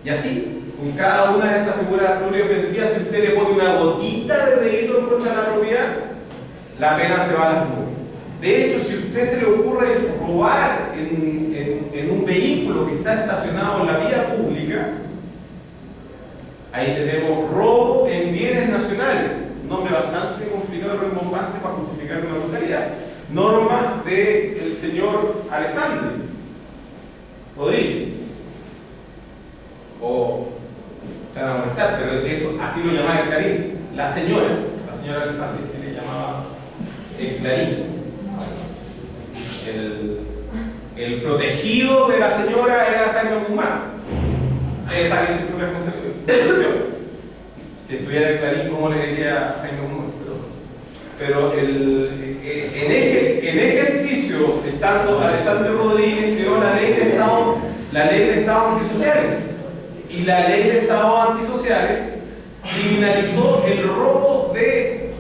Y así, con cada una de estas figuras pluriofensivas, si usted le pone una gotita de delito en contra de la propiedad, la pena se va a las nubes. De hecho, si a usted se le ocurre robar en un vehículo que está estacionado en la vía pública, ahí tenemos robo en bienes nacionales, un nombre bastante complicado y rimbombante para justificar una brutalidad. Norma del señor Alexandre Rodríguez. Se van a molestar, pero eso, así lo llamaba el Clarín. La señora Alexandre, así le llamaba el Clarín. El protegido de la señora era Jaime Guzmán. Ustedes saben su propia concepción. Si estuviera el Clarín, ¿cómo le diría a Jaime Guzmán? Pero en ejercicio, estando Alexandre Rodríguez, creó la ley de Estados Antisociales. Y la ley de Estados Antisociales criminalizó el robo de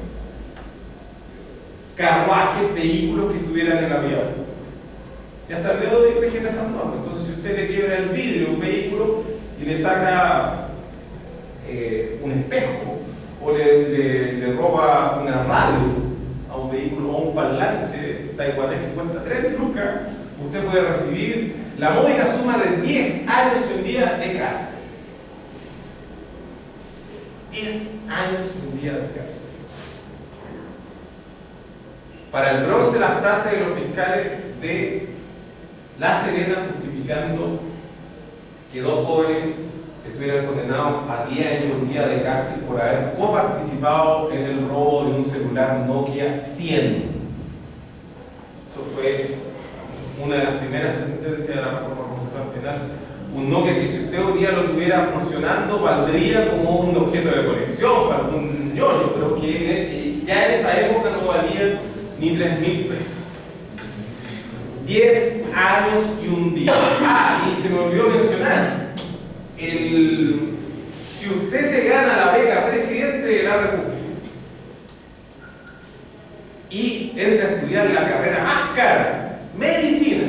carruajes, vehículos que estuvieran en la vía. Y hasta el dedo de IPG de San Juan. Entonces, si usted le quiebra el vidrio de un vehículo y le saca un espejo o le roba una radio a un vehículo o un parlante taiwanés que cuesta 3 lucas, usted puede recibir la módica suma de 10 años y un día de cárcel. 10 años y un día de cárcel. Para el Bronce, las frases de los fiscales de La Serena justificando que 2 jóvenes estuvieran condenados a 10 años y un día de cárcel por haber coparticipado en el robo de un celular Nokia 100. Eso fue una de las primeras sentencias de la reforma procesal penal. Un Nokia que si usted hoy día lo tuviera funcionando valdría como un objeto de colección para algún ñoño, pero que ya en esa época no valía ni 3.000 pesos. 10 años y un día. Y se me olvidó mencionar, si usted se gana la beca presidente de la República y entra a estudiar la carrera más cara, medicina,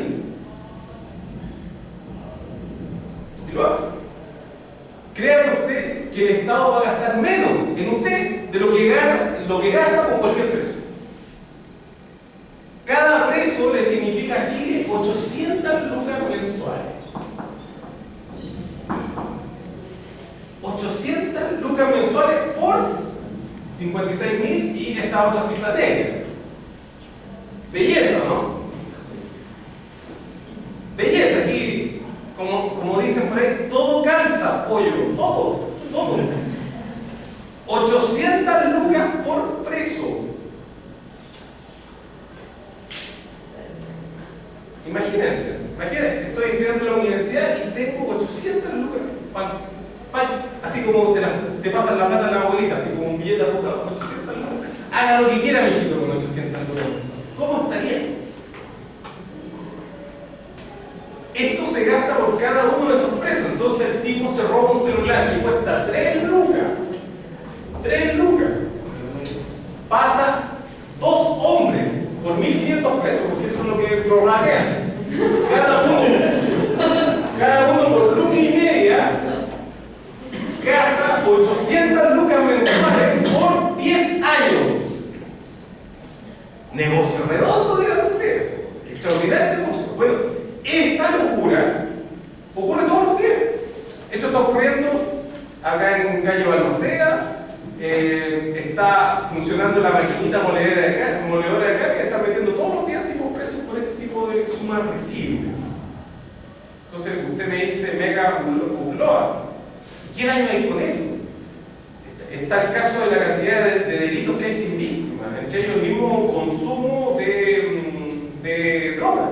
y lo hace, créame usted que el Estado va a gastar menos en usted de lo que gasta con cualquier preso. Cada preso le significa a Chile 800 lucas mensuales. 800 lucas mensuales por 56.000 y esta otra cifra técnica. Belleza, ¿no? Belleza, aquí, como dicen por ahí, todo calza, pollo, todo. 800 lucas por preso. Imagínense, estoy estudiando en la universidad y tengo 800 lucas. Así como te pasan la plata a la abuelita, así como un billete de ruta, 800 lucas. Haga lo que quiera, mijito, con 800 lucas. ¿Cómo estaría? Esto se gasta por cada uno de esos presos. Entonces el tipo se roba un celular que cuesta 3 lucas. 3 lucas. Pasa 2 hombres por 1.500 pesos, porque esto es lo que prorratea. Cada uno por lucas y media gasta 800 lucas mensuales por 10 años. Negocio redondo, dirán ustedes. Extraordinario negocio. Bueno, esta locura ocurre todos los días. Esto está ocurriendo acá acá en calle Balmaceda, está funcionando la maquinita moledora de acá, que está metiendo todos los días tipos presos por este tipo de sumas residuales. Entonces usted me dice Mega Upload. ¿Qué daño hay con eso? Está el caso de la cantidad de delitos que hay sin víctimas, entre ellos el mismo consumo de droga.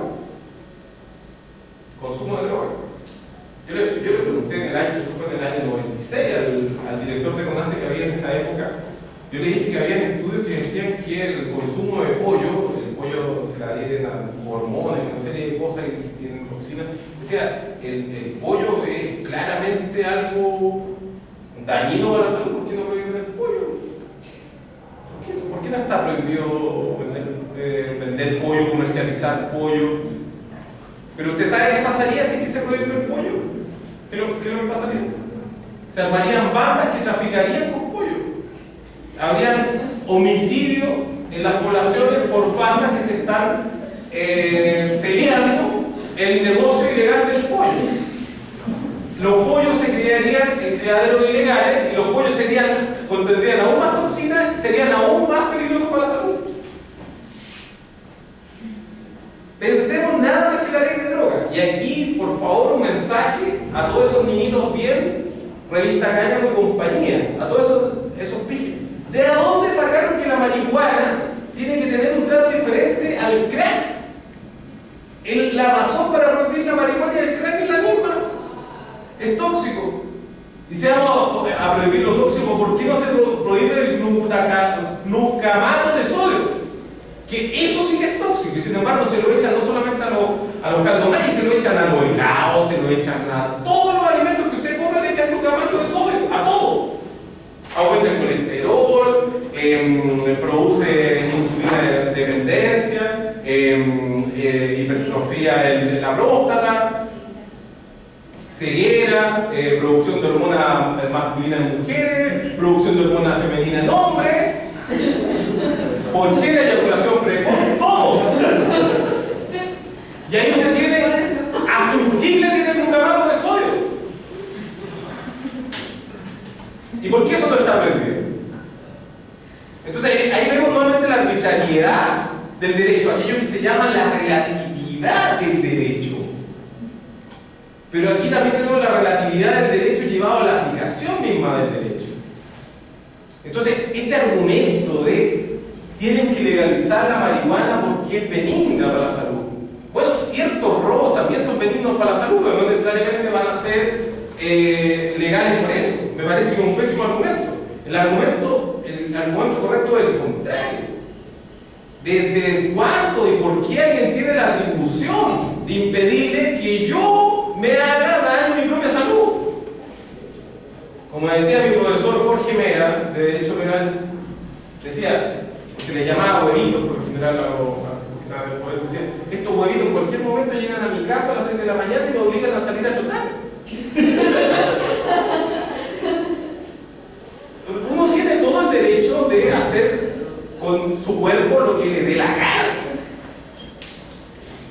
Consumo de droga. Yo le pregunté en el año 96 al director de CONACE que había en esa época. Yo le dije que había estudios que decían que el consumo de pollo, el pollo se le adhieren a hormonas y una serie de cosas que tienen toxinas. Decía, el pollo es claramente algo dañino para la salud. ¿Por qué no prohíben el pollo? ¿Por qué no está prohibido vender pollo, comercializar pollo? Pero usted sabe qué pasaría si se prohíbe el pollo. ¿Qué es lo que pasaría? Se armarían bandas que traficarían con pollo. Habrían homicidios en las poblaciones por bandas que se están peleando el negocio ilegal del pollo. Los pollos se criarían en criaderos ilegales y los pollos contendrían aún más toxinas, serían aún más peligrosos para la salud. Pensemos nada más que la ley de drogas. Y aquí, por favor, un mensaje a todos esos niñitos bien, Revista Cáñamo y compañía, a todos esos pijes. ¿De dónde sacaron que la marihuana tiene que tener un trato diferente al crack? La razón para prohibir la marihuana y el crack es la misma. Es tóxico. Y si vamos a prohibir lo tóxico, ¿por qué no se prohíbe el glucamato de sodio? Que eso sí que es tóxico, y sin embargo se lo echan no solamente a los caldomanes, se lo echan a los helados, se lo echan a todos los alimentos que usted come, le echan glucamato de sodio, a todo. Aumenta el colesterol, produce insulina de dependencia, hipertrofia la próstata, ceguera, producción de hormonas masculinas en mujeres, producción de hormonas femeninas en hombres, ponchera, eyaculación precoz, todo. Y ahí usted tiene, hasta un chicle tiene glucamato de sodio. ¿Y por qué eso no está prohibido? Entonces ahí vemos nuevamente la arbitrariedad del derecho, aquello que se llama la relatividad del derecho. Pero aquí también tenemos la relatividad del derecho llevado a la aplicación misma del derecho. Entonces, ese argumento de tienen que legalizar la marihuana porque es benigna para la salud. Bueno, ciertos robos también son benignos para la salud, pero no necesariamente van a ser legales por eso. Me parece que es un pésimo argumento. El argumento correcto es el contrario. ¿Desde cuándo y por qué alguien tiene la atribución de impedirle que yo me haga daño a mi propia salud? Como decía mi profesor Jorge Mera, de Derecho Penal, decía, porque le llamaba huevitos por lo general decía, estos huevitos en cualquier momento llegan a mi casa a las 6 de la mañana y me obligan a salir a chotar. Uno tiene todo el derecho de hacer con su cuerpo lo que le dé la gana.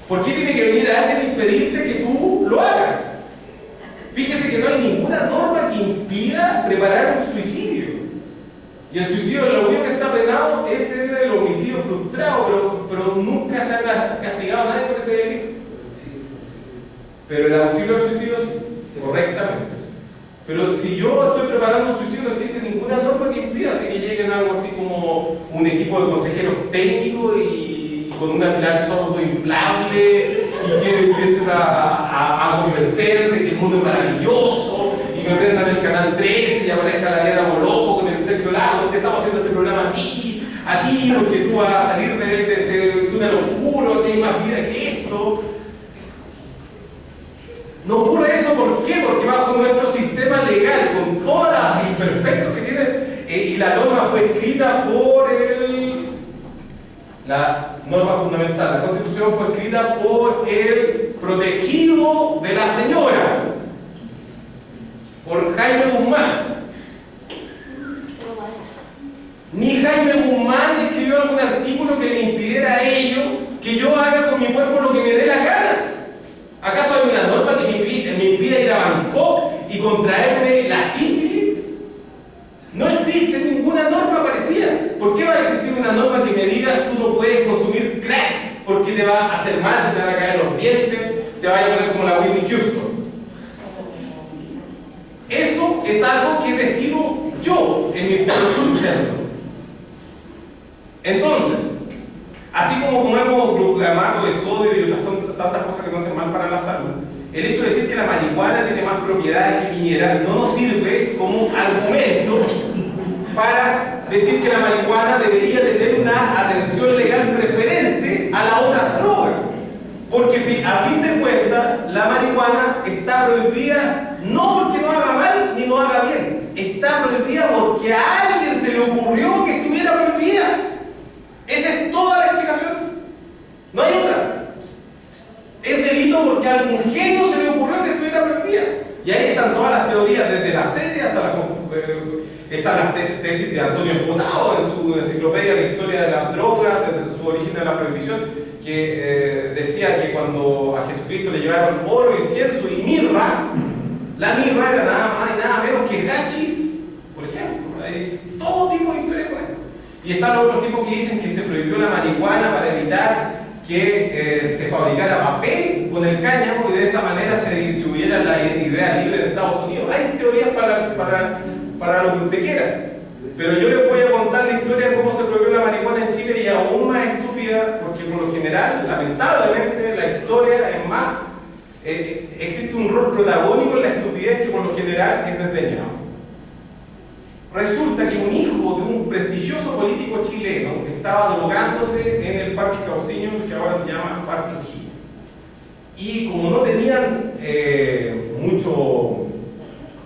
¿Por qué tiene que venir alguien a impedirte que tú lo hagas? Fíjese que no hay ninguna norma que impida preparar un suicidio. Y el suicidio, lo único que está penado es el homicidio frustrado, pero nunca se ha castigado a nadie por ese delito. Pero el auxilio al suicidio sí, correctamente. Pero si yo estoy preparando un suicidio, no existe ninguna norma que impida, así que lleguen algo así como un equipo de consejeros técnicos y con una pilar sordo inflable y que empiecen a convencer de que el mundo es maravilloso y me prendan el canal 13 y aparezca la Diana Boloco con el Sergio Lago, te estamos haciendo este programa a ti, porque tú vas a salir de túnel oscuro, que hay más vida que esto. No ocurre eso, ¿por qué? Porque bajo nuestro sistema legal, con todas las imperfectos que tiene, y la norma fue escrita por la norma fundamental, la Constitución fue escrita por el protegido de la señora, por Jaime Guzmán. Ni Jaime Guzmán escribió algún artículo que le impidiera a ellos que yo haga con mi cuerpo lo que me dé la gana. ¿Acaso hay una norma que me impida ir a Bangkok y contraerme la sífilis? te va a hacer mal, se te van a caer los dientes, te va a poner como la Whitney Houston. Eso es algo que decido yo en mi foro interno. Entonces, así como comemos glutamato de sodio y otras tantas cosas que no hacen mal para la salud, el hecho de decir que la marihuana tiene más propiedades que piñera no nos sirve como argumento para decir que la marihuana debería tener una atención legal preferente a las otras drogas. Porque a fin de cuentas, la marihuana está prohibida no porque no haga mal ni no haga bien. Está prohibida porque a alguien se le ocurrió que estuviera prohibida. Esa es toda la explicación. No hay otra. Es delito porque a algún genio se le ocurrió que estuviera prohibida. Y ahí están todas las teorías, desde la serie hasta están las tesis de Antonio Espotado en su enciclopedia de historia de las drogas, desde su origen de la prohibición, que decía que cuando a Jesucristo le llevaron oro, incienso y mirra, la mirra era nada más y nada menos que hachís, por ejemplo. Hay todo tipo de historias con esto. Y están otros tipos que dicen que se prohibió la marihuana para evitar que se fabricara papel con el cáñamo y de esa manera se distribuyera la idea libre de Estados Unidos. Hay teorías para lo que usted quiera. Pero yo les voy a contar la historia de cómo se prohibió la marihuana en Chile y aún más estúpida, porque por lo general, lamentablemente, la historia es más, existe un rol protagónico en la estupidez que por lo general es desdeñado. Resulta que un hijo de un prestigioso político chileno estaba drogándose en el Parque Cauciño, que ahora se llama Parque O'Higgins. Y como no tenían mucho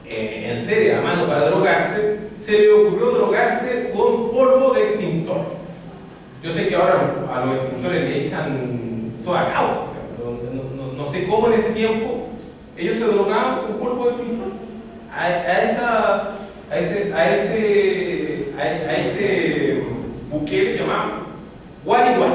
en serie a mano para drogarse, se le ocurrió drogarse con polvo de extintor. Yo sé que ahora a los extintores le echan soda cáustica, no sé cómo en ese tiempo ellos se drogaban con polvo de extintor. A ese buque le llamaban guarihuari.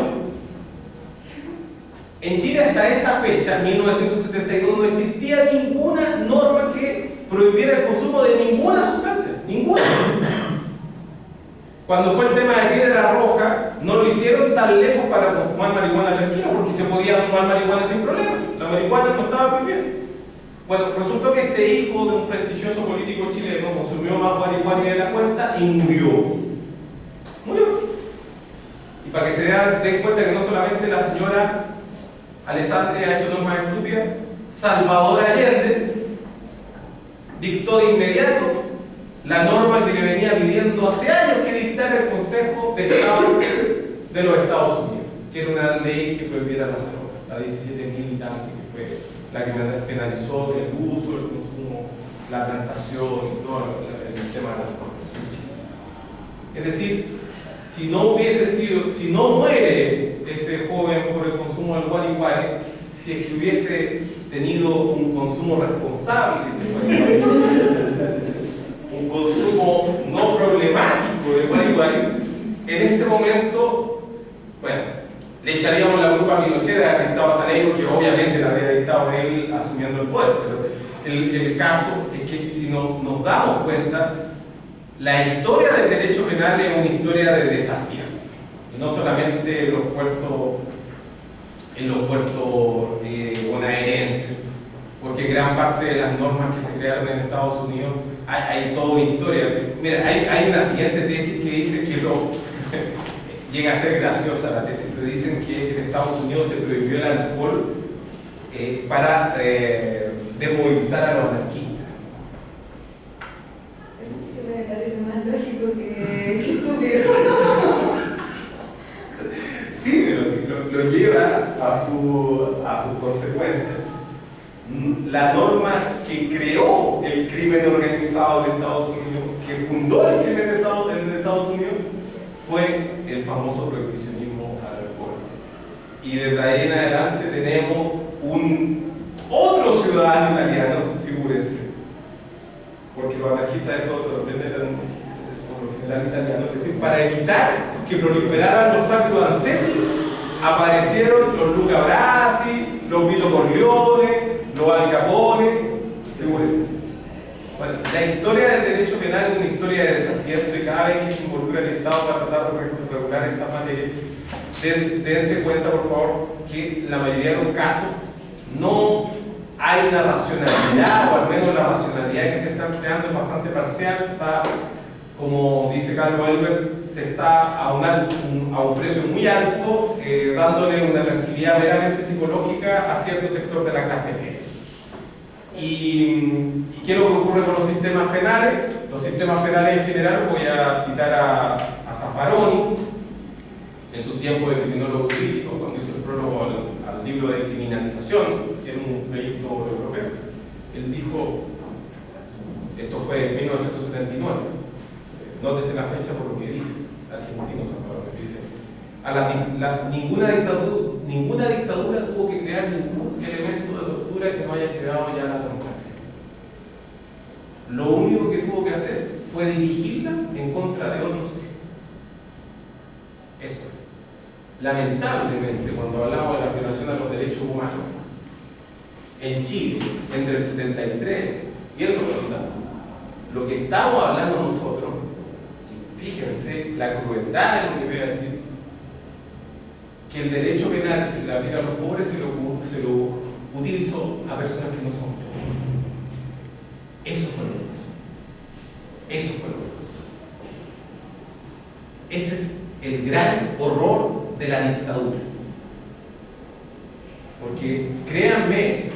En Chile hasta esa fecha, 1972, no existía ninguna norma que prohibiera el consumo de ninguna sustancia, ninguna. Cuando fue el tema de Piedra Roja, no lo hicieron tan lejos para fumar marihuana tranquilo, porque se podía fumar marihuana sin problema. La marihuana no estaba prohibida. Bueno, resultó que este hijo de un prestigioso político chileno consumió más marihuana de la cuenta y murió. Murió. Y para que se den cuenta que no solamente la señora Alessandria ha hecho normas estúpidas, Salvador Allende dictó de inmediato la norma que le venía pidiendo hace años que dictara el Consejo de Estado de los Estados Unidos, que era una ley que prohibiera las drogas, la 17.000 y tanto, que fue la que penalizó el uso, el consumo, la plantación y todo el tema de las drogas en Chile. Es decir, si no muere ese joven por el consumo del guarihuari, si es que hubiese tenido un consumo responsable de guarihuari, un consumo no problemático de guarihuari, en este momento, bueno, le echaríamos la culpa a Pinochet de haber dictado esa ley, porque obviamente la habría dictado él asumiendo el poder, pero el caso es que si nos damos cuenta, la historia del derecho penal es una historia de desacierto, y no solamente en los puertos bonaerenses, porque gran parte de las normas que se crearon en Estados Unidos hay toda una historia. Mira, hay una siguiente tesis que dice que llega a ser graciosa la tesis, pero dicen que en Estados Unidos se prohibió el alcohol para desmovilizar a los anarquistas. Eso sí que me parece más lógico que estúpido. Sí, pero sí, lo lleva a sus consecuencias. La norma que creó el crimen organizado de Estados Unidos, que fundó el crimen de Estados Unidos, fue el famoso prohibicionismo al alcohol. Y desde ahí en adelante tenemos otro ciudadano italiano, figúrense, porque los anarquistas de todo eran por lo general italianos, es decir, para evitar que proliferaran los Sacro Vanzetti, aparecieron los Luca Brasi, los Vito Corleone, los Al Capone, figúrense. Bueno, la historia del derecho penal es una historia de desacierto, y cada vez que se involucra el Estado para tratar de regular esta materia, dense cuenta, por favor, que que la mayoría de los casos no hay una racionalidad, o al menos la racionalidad que se está empleando es bastante parcial, se está, como dice Carlos Elber, se está a un precio muy alto, dándole una tranquilidad meramente psicológica a cierto sector de la clase media. ¿Y qué es lo que ocurre con los sistemas penales? Los sistemas penales en general, voy a citar a Zaffaroni, en su tiempo de criminólogo crítico, cuando hizo el prólogo al libro de criminalización, que era un proyecto europeo. Él dijo, esto fue en 1979, nótese la fecha por lo que dice, argentino Zaffaroni, dice, ninguna dictadura tuvo que crear ningún elemento de tortura que no haya creado ya la democracia. Lo único que tuvo que hacer fue dirigirla en contra de otros sujetos. Eso. Lamentablemente, cuando hablamos de la violación a los derechos humanos, en Chile, entre el 73 y el 90, lo que estamos hablando nosotros, fíjense la crueldad de lo que voy a decir, que el derecho penal que se le aplica a los pobres se lo utilizó a personas que no son pobres. Eso fue lo que pasó. Eso fue lo que pasó. Ese es el gran horror de la dictadura. Porque créanme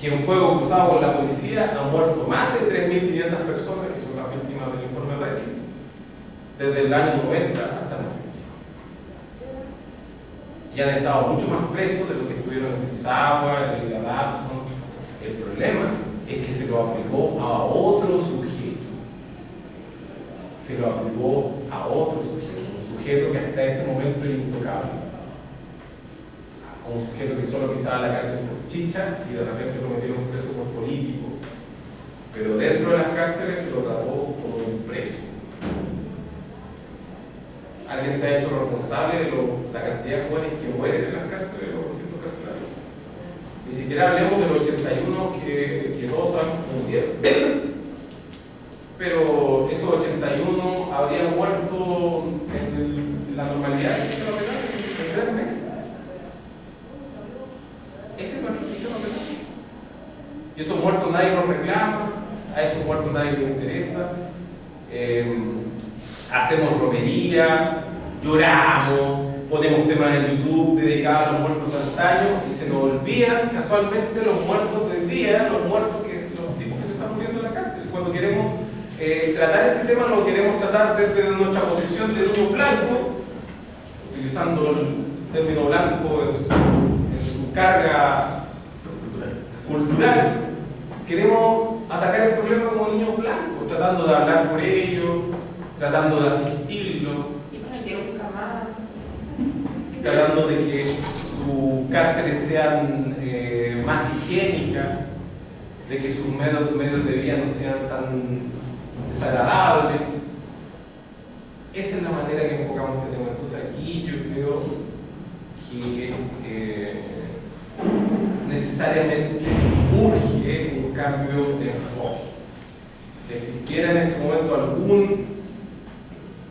que en fuego cruzado con la policía han muerto más de 3.500 personas, que son las víctimas del informe Rating, desde el año 90 hasta la fecha. Y han estado mucho más presos de lo que estuvieron en Pisagua, en el Adapson. El problema es que se lo aplicó a otro sujeto. Se lo aplicó a otro sujeto. Un sujeto que hasta ese momento era intocable. A un sujeto que solo pisaba la cárcel por chicha y de repente lo metieron preso por político. Pero dentro de las cárceles se lo trató como un preso. ¿Alguien se ha hecho responsable de la cantidad de jóvenes que mueren en las cárceles, en los recintos carcelarios? Ni siquiera hablemos del 81 que todos sabemos que murieron. Pero esos 81 habrían muerto en la normalidad del sistema penal en 3 meses. Ese es nuestro sistema penal. Y esos muertos nadie los reclama, a esos muertos nadie les interesa. Hacemos romería, lloramos, ponemos temas en YouTube dedicados a los muertos de antaño y se nos olvidan casualmente los muertos del día, los tipos que se están muriendo en la cárcel. Cuando queremos tratar este tema, lo queremos tratar desde nuestra posición de duro blanco, utilizando el término blanco en su carga cultural. Queremos atacar el problema como niños blancos, tratando de hablar por ellos, tratando de asistirlo, tratando de que sus cárceles sean más higiénicas, de que sus medios de vida no sean tan desagradables. Esa es la manera que enfocamos este tema. Entonces aquí yo creo que necesariamente urge un cambio de enfoque. Si existiera en este momento algún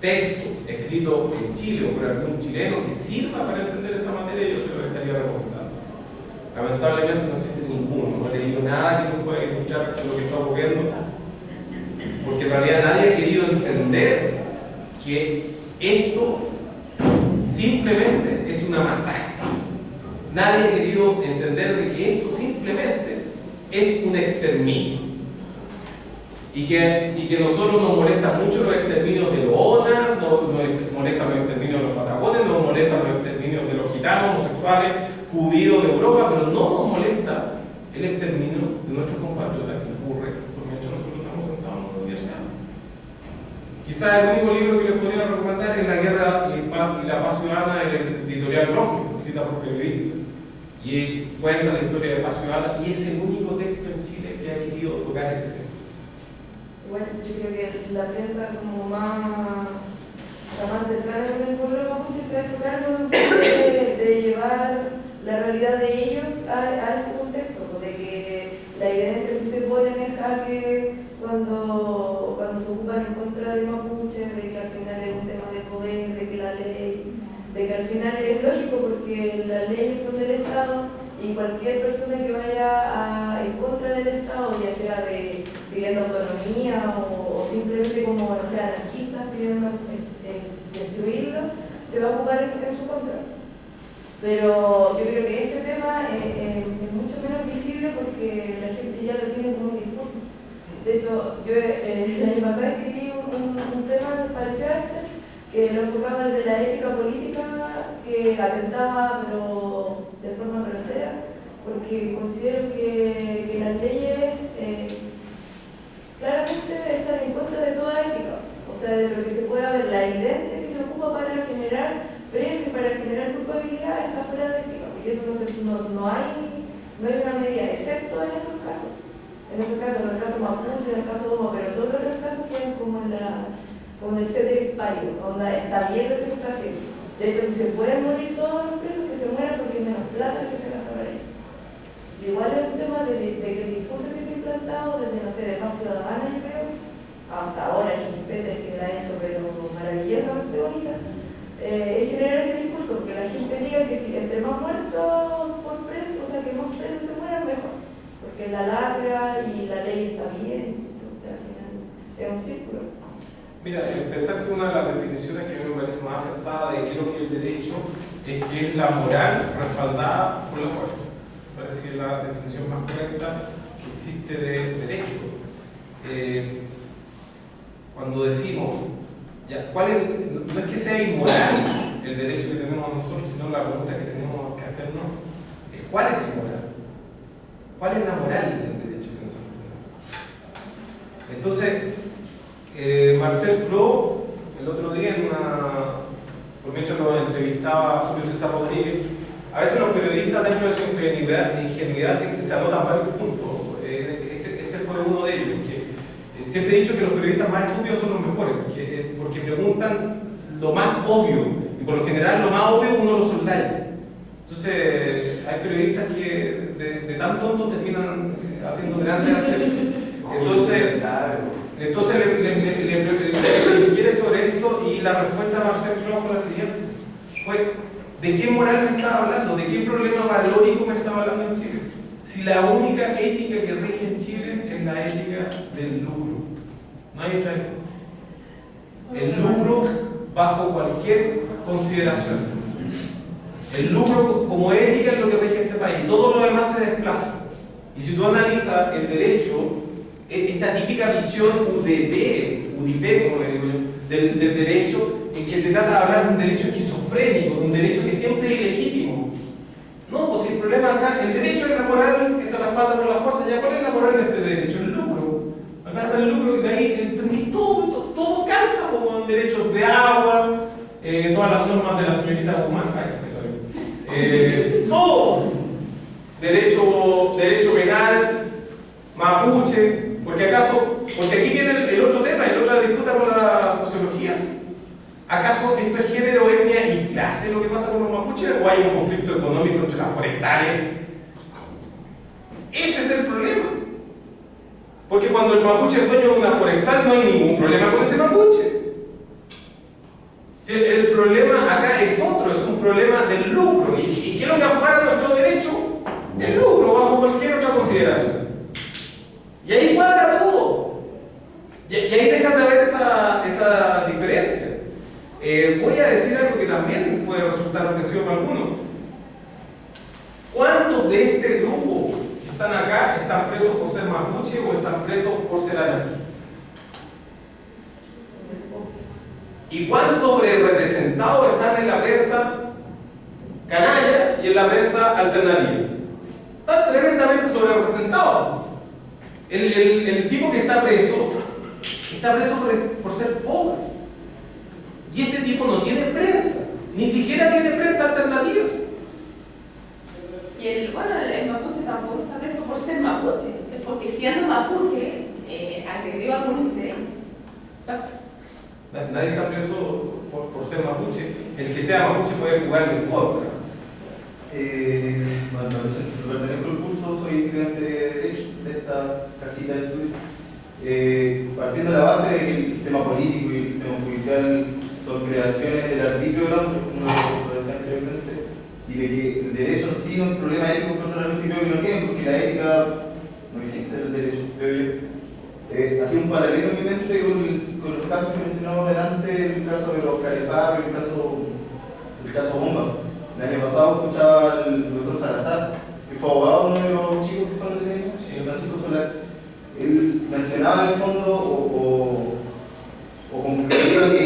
texto escrito en Chile o por algún chileno que sirva para entender esta materia, yo se lo estaría recomendando. Lamentablemente no existe ninguno, no he leído nada que nos pueda ilustrar lo que está ocurriendo, porque en realidad nadie ha querido entender que esto simplemente es una masacre. Nadie ha querido entender de que esto simplemente es un exterminio. Y que nosotros nos molestan mucho los exterminios de los ONA, nos molestan los exterminios de los patagones, nos molestan los exterminios de los gitanos, homosexuales, judíos de Europa, pero no nos molesta el exterminio de nuestros compatriotas que ocurre por mientras nosotros estamos sentados en una universidad. Quizás el único libro que les podría recomendar es La Guerra y la Paz Ciudadana, del editorial Blom, que fue escrita por periodistas, y cuenta la historia de Paz Ciudadana, y es el único texto en Chile que ha querido tocar este tema. Bueno, yo creo que la prensa como más cercana con el pueblo mapuche se ha hecho cargo de llevar la realidad de ellos a este contexto, de que la evidencia sí se pone en el jaque cuando se ocupan en contra de mapuche, de que al final es un tema de poder, de que la ley, de que al final es lógico lógico porque las leyes son del Estado y cualquier persona que vaya en contra del Estado, ya sea pidiendo autonomía o simplemente como, no sé, anarquistas pidiendo destruirlo, se va a ocupar en su contra. Pero yo creo que este tema es mucho menos visible porque la gente ya lo tiene como un discurso. De hecho, yo el año pasado escribí un tema parecido a este, que lo enfocaba desde la ética política, que atentaba pero de forma grosera, porque considero que las leyes claramente están en contra de toda ética. O sea, de lo que se pueda ver, la evidencia que se ocupa para generar precio y para generar culpabilidad está fuera de ética, porque eso no hay una medida, excepto en esos casos. En el caso mapuche, en el caso Oma, pero todos los otros casos quedan como el ceteris paribus, donde está bien lo que se está haciendo. De hecho, si se pueden morir todos los presos, que se mueran porque es menos plata que se gasta para ellos. Igual es un tema de que el discurso que se ha implantado desde, no sé, de Paz Ciudadana, yo creo, hasta ahora el Ginspeter, que la ha hecho pero maravillosamente bonita, es generar ese discurso, porque la gente diga que si entre más muertos por preso, o sea, que más presos se mueran, mejor. Porque la lacra y la ley está bien, entonces al final es un círculo. Mira, pensar que una de las definiciones que a mí me parece más acertada de qué es lo que es el derecho es que es la moral respaldada por la fuerza. Me parece que es la definición más correcta que existe de derecho. Cuando decimos, ya, no es que sea inmoral el derecho que tenemos nosotros, sino la pregunta que tenemos que hacernos es ¿cuál es su moral? ¿Cuál es la moral del derecho que nosotros tenemos? Entonces, Marcel Cros, el otro día, por mientras nos entrevistaba Julio César Rodríguez, a veces los periodistas, dentro de su ingenuidad, se anotan varios puntos. Este fue uno de ellos. Que siempre he dicho que los periodistas más estúpidos son los mejores, porque preguntan lo más obvio, y por lo general lo más obvio uno lo soslaya. Entonces, hay periodistas que de tan tontos terminan haciendo grandes hacer. Entonces le quiere sobre esto, y la respuesta de Marcel Cros fue la siguiente: ¿de qué moral me estaba hablando? ¿De qué problema valórico me estaba hablando en Chile? Si la única ética que rige en Chile es la ética del lucro. No hay otra ética. El lucro bajo cualquier consideración. El lucro como ética es lo que rige este país. Todo lo demás se desplaza. Y si tú analizas el derecho, esta típica visión UDP, como le digo yo, del derecho, en que te trata de hablar de un derecho esquizofrénico, de un derecho que siempre es ilegítimo. No, pues el problema acá, el derecho es la moral que se respalda por la fuerza. ¿Ya cuál es la moral de este derecho? El lucro. Acá está el lucro, y de ahí entendí todo calza, como derechos de agua, todas las normas de la señorita Guzmán, todo. Derecho penal, mapuche, porque aquí viene el otro tema, el otra disputa con la sociología. ¿Acaso esto es género, etnia y clase lo que pasa con los mapuches? ¿O hay un conflicto económico entre las forestales? Ese es el problema. Porque cuando el mapuche es dueño de una forestal, no hay ningún problema con ese mapuche. Si el problema acá es otro, es un problema del lucro. ¿Y qué es lo que ampara nuestro derecho? El lucro, bajo cualquier otra consideración. Y ahí cuadra todo. Y ahí dejan de haber esa diferencia. Voy a decir algo que también puede resultar ofensivo para algunos. ¿Cuántos de este grupo que están acá están presos por ser mapuche o están presos por ser anarquistas? ¿Y cuán sobrerepresentados están en la prensa canalla y en la prensa alternativa? Están tremendamente sobrerepresentados. El tipo que está preso por ser pobre. Y ese tipo no tiene prensa, ni siquiera tiene prensa alternativa. Y el mapuche tampoco está preso por ser mapuche, es porque siendo mapuche agredió algún interés. Exacto. Nadie está preso por ser mapuche. El que sea mapuche puede jugar en contra. Bueno, pertenezco al curso, soy estudiante de Derecho de esta casita de estudio. Partiendo de la base de que el sistema político y el sistema judicial son creaciones del arbitrio del hombre, como lo decía anteriormente, y de que el derecho en sí es un problema ético personalmente creo que no tiene, porque la ética no existe en el derecho, creo yo. Ha sido un paralelo en mi mente con los casos que mencionamos delante, el caso de los Calefagos, el caso Bomba. El año pasado escuchaba al profesor Salazar, que fue abogado, uno de los chicos que fueron detenidos, Francisco Solar. Él mencionaba en el fondo o concluía que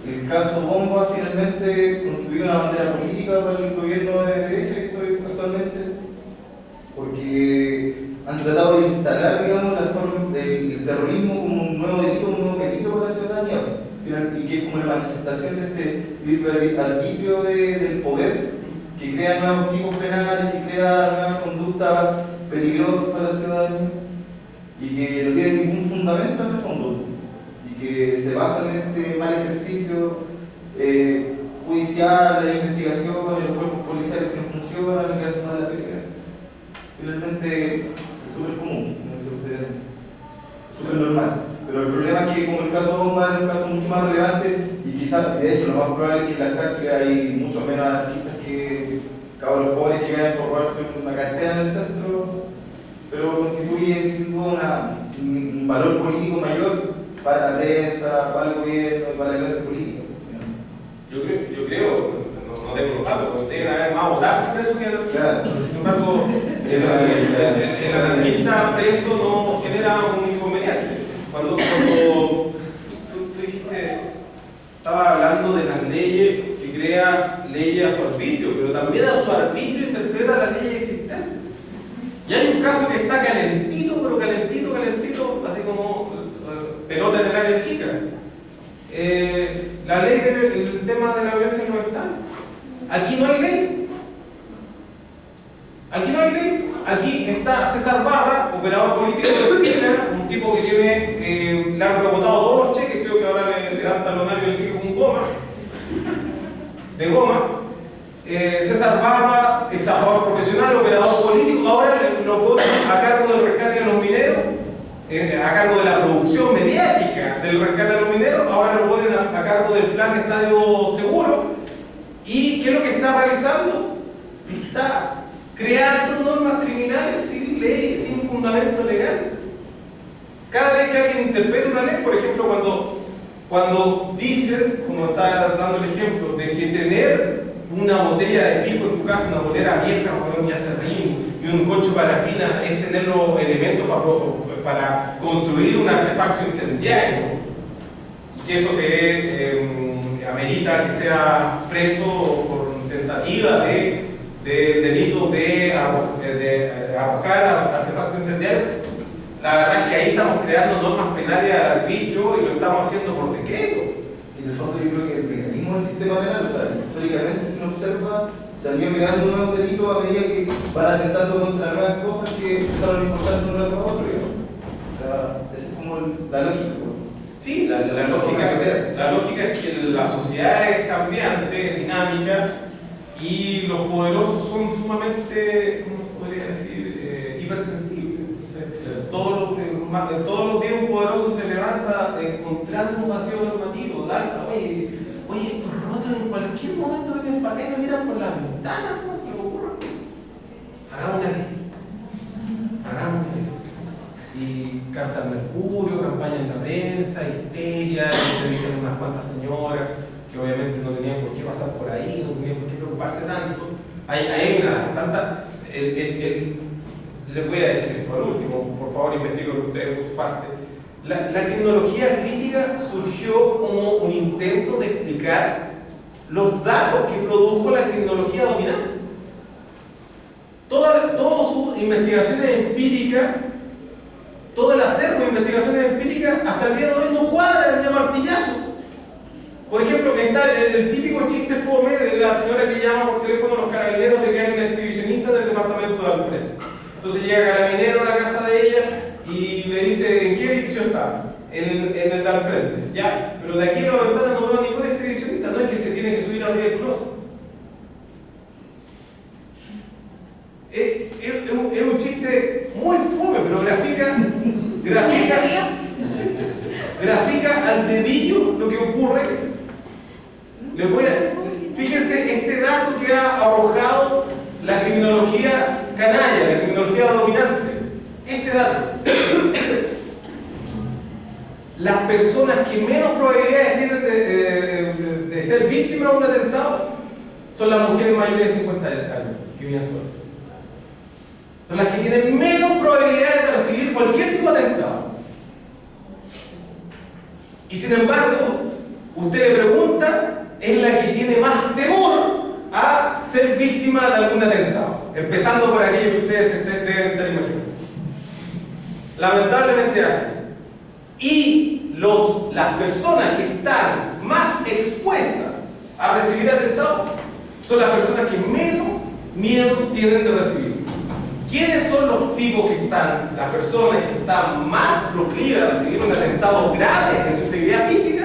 el caso Bomba finalmente constituye una bandera política para el gobierno de derecha que estoy actualmente, porque han tratado de instalar, digamos, el terrorismo como un nuevo delito, un nuevo peligro para la ciudadanía, y que es como una manifestación de este libre arbitrio del poder, que crea nuevos tipos penales, que crea nuevas conductas peligrosas para la ciudadanía, y que no tienen ningún fundamento en el fondo, y que se basan en este mal ejercicio judicial, la investigación, los cuerpos policiales que no funcionan, que hacen mal la pega. Finalmente es súper común, es súper normal. Pero el problema es que, como el caso Bomba es un caso mucho más relevante, y quizás, de hecho, lo más probable es que en las cárceles hay mucho menos anarquistas que cabros pobres que vayan por robarse una cartera en el centro, pero constituye sin duda un valor político mayor para la prensa, para el gobierno y para la clase política. Yo creo, no tengo los datos, pero deben haber más votados presos que anarquistas. Claro. Sin embargo, el anarquista preso no genera un inconveniente. Cuando tú dijiste, estaba hablando de las leyes que crea leyes a su arbitrio, pero también a su arbitrio interpreta las leyes existentes. Y hay un caso que está calentito, pero calentito, así como pelota en el área chica. La ley el tema de la violencia no está. Aquí no hay ley. Aquí no hay ley. Aquí está César Barra, operador político de Chile, un tipo que tiene, le han rebotado todos los cheques, creo que ahora le dan talonario de cheques con goma, de goma. César Barra, estafador profesional, operador político, ahora lo ponen a cargo del rescate de los mineros, a cargo de la producción mediática del rescate de los mineros, ahora lo ponen a cargo del plan Estadio Seguro. ¿Y qué es lo que está realizando? Está creando normas criminales sin ley, sin fundamento legal. Cada vez que alguien interpreta una ley, por ejemplo, cuando dicen, como está dando el ejemplo, de que tener una botella de pisco en tu casa, una bolera vieja, un acerrín y un coche parafina es tener los elementos para construir un artefacto incendiario, que eso te amerita que sea preso por tentativa de delito de arrojar artefacto incendiario. La verdad es que ahí estamos creando normas penales al arbitrio y lo estamos haciendo por decreto. Y en el fondo yo creo que el mecanismo del sistema penal, o sea, históricamente si uno observa, se han ido creando nuevos delitos a medida que van atentando contra nuevas cosas que empezaron a importar de un lado a otro. O sea, esa es como la lógica. Sí, la lógica es que la sociedad es cambiante, es dinámica, y los poderosos son sumamente, ¿cómo se podría decir?, hipersensibles. Entonces, todos los días un poderoso se levanta encontrando un vacío normativo. Oye, estos rotos en cualquier momento vienen para acá y me miran por la ventana, ¿cómo se le ocurre? Hagamos una ley. Y carta al Mercurio, campaña en la prensa, histeria, entrevistan unas cuantas señoras que obviamente no tenían por qué pasar por ahí, no tenían por qué preocuparse tanto. Hay una tanta. Les voy a decir esto al último, por favor investiguen ustedes por su parte. La criminología crítica surgió como un intento de explicar los datos que produjo la criminología dominante. Todas sus investigaciones empíricas, todo el acervo de investigaciones empíricas hasta el día de hoy no cuadra el martillazo. Por ejemplo, está el típico chiste fome de la señora que llama por teléfono a los carabineros de que hay un exhibicionista del departamento de Alfred. Entonces llega carabinero a la casa de ella y le dice: ¿en qué edificio está? En el de Alfred. Ya, pero de aquí en la ventana no veo ningún exhibicionista, no es que se tiene que subir a abrir el closet. Es un chiste muy fome, pero grafica al dedillo lo que ocurre. Fíjense este dato que ha arrojado dato. Las personas que menos probabilidades tienen de ser víctimas de un atentado son las mujeres mayores de 50 años que viven solas. Son las que tienen menos probabilidades de recibir cualquier tipo de atentado. Y sin embargo, usted le pregunta, es la que tiene más temor a ser víctima de algún atentado, empezando por aquello que ustedes deben estar imaginando. Lamentablemente es así. Y las personas que están más expuestas a recibir atentados son las personas que menos miedo tienen de recibir. ¿Quiénes son los tipos que están, las personas que están más proclives a recibir un atentado grave en su integridad física?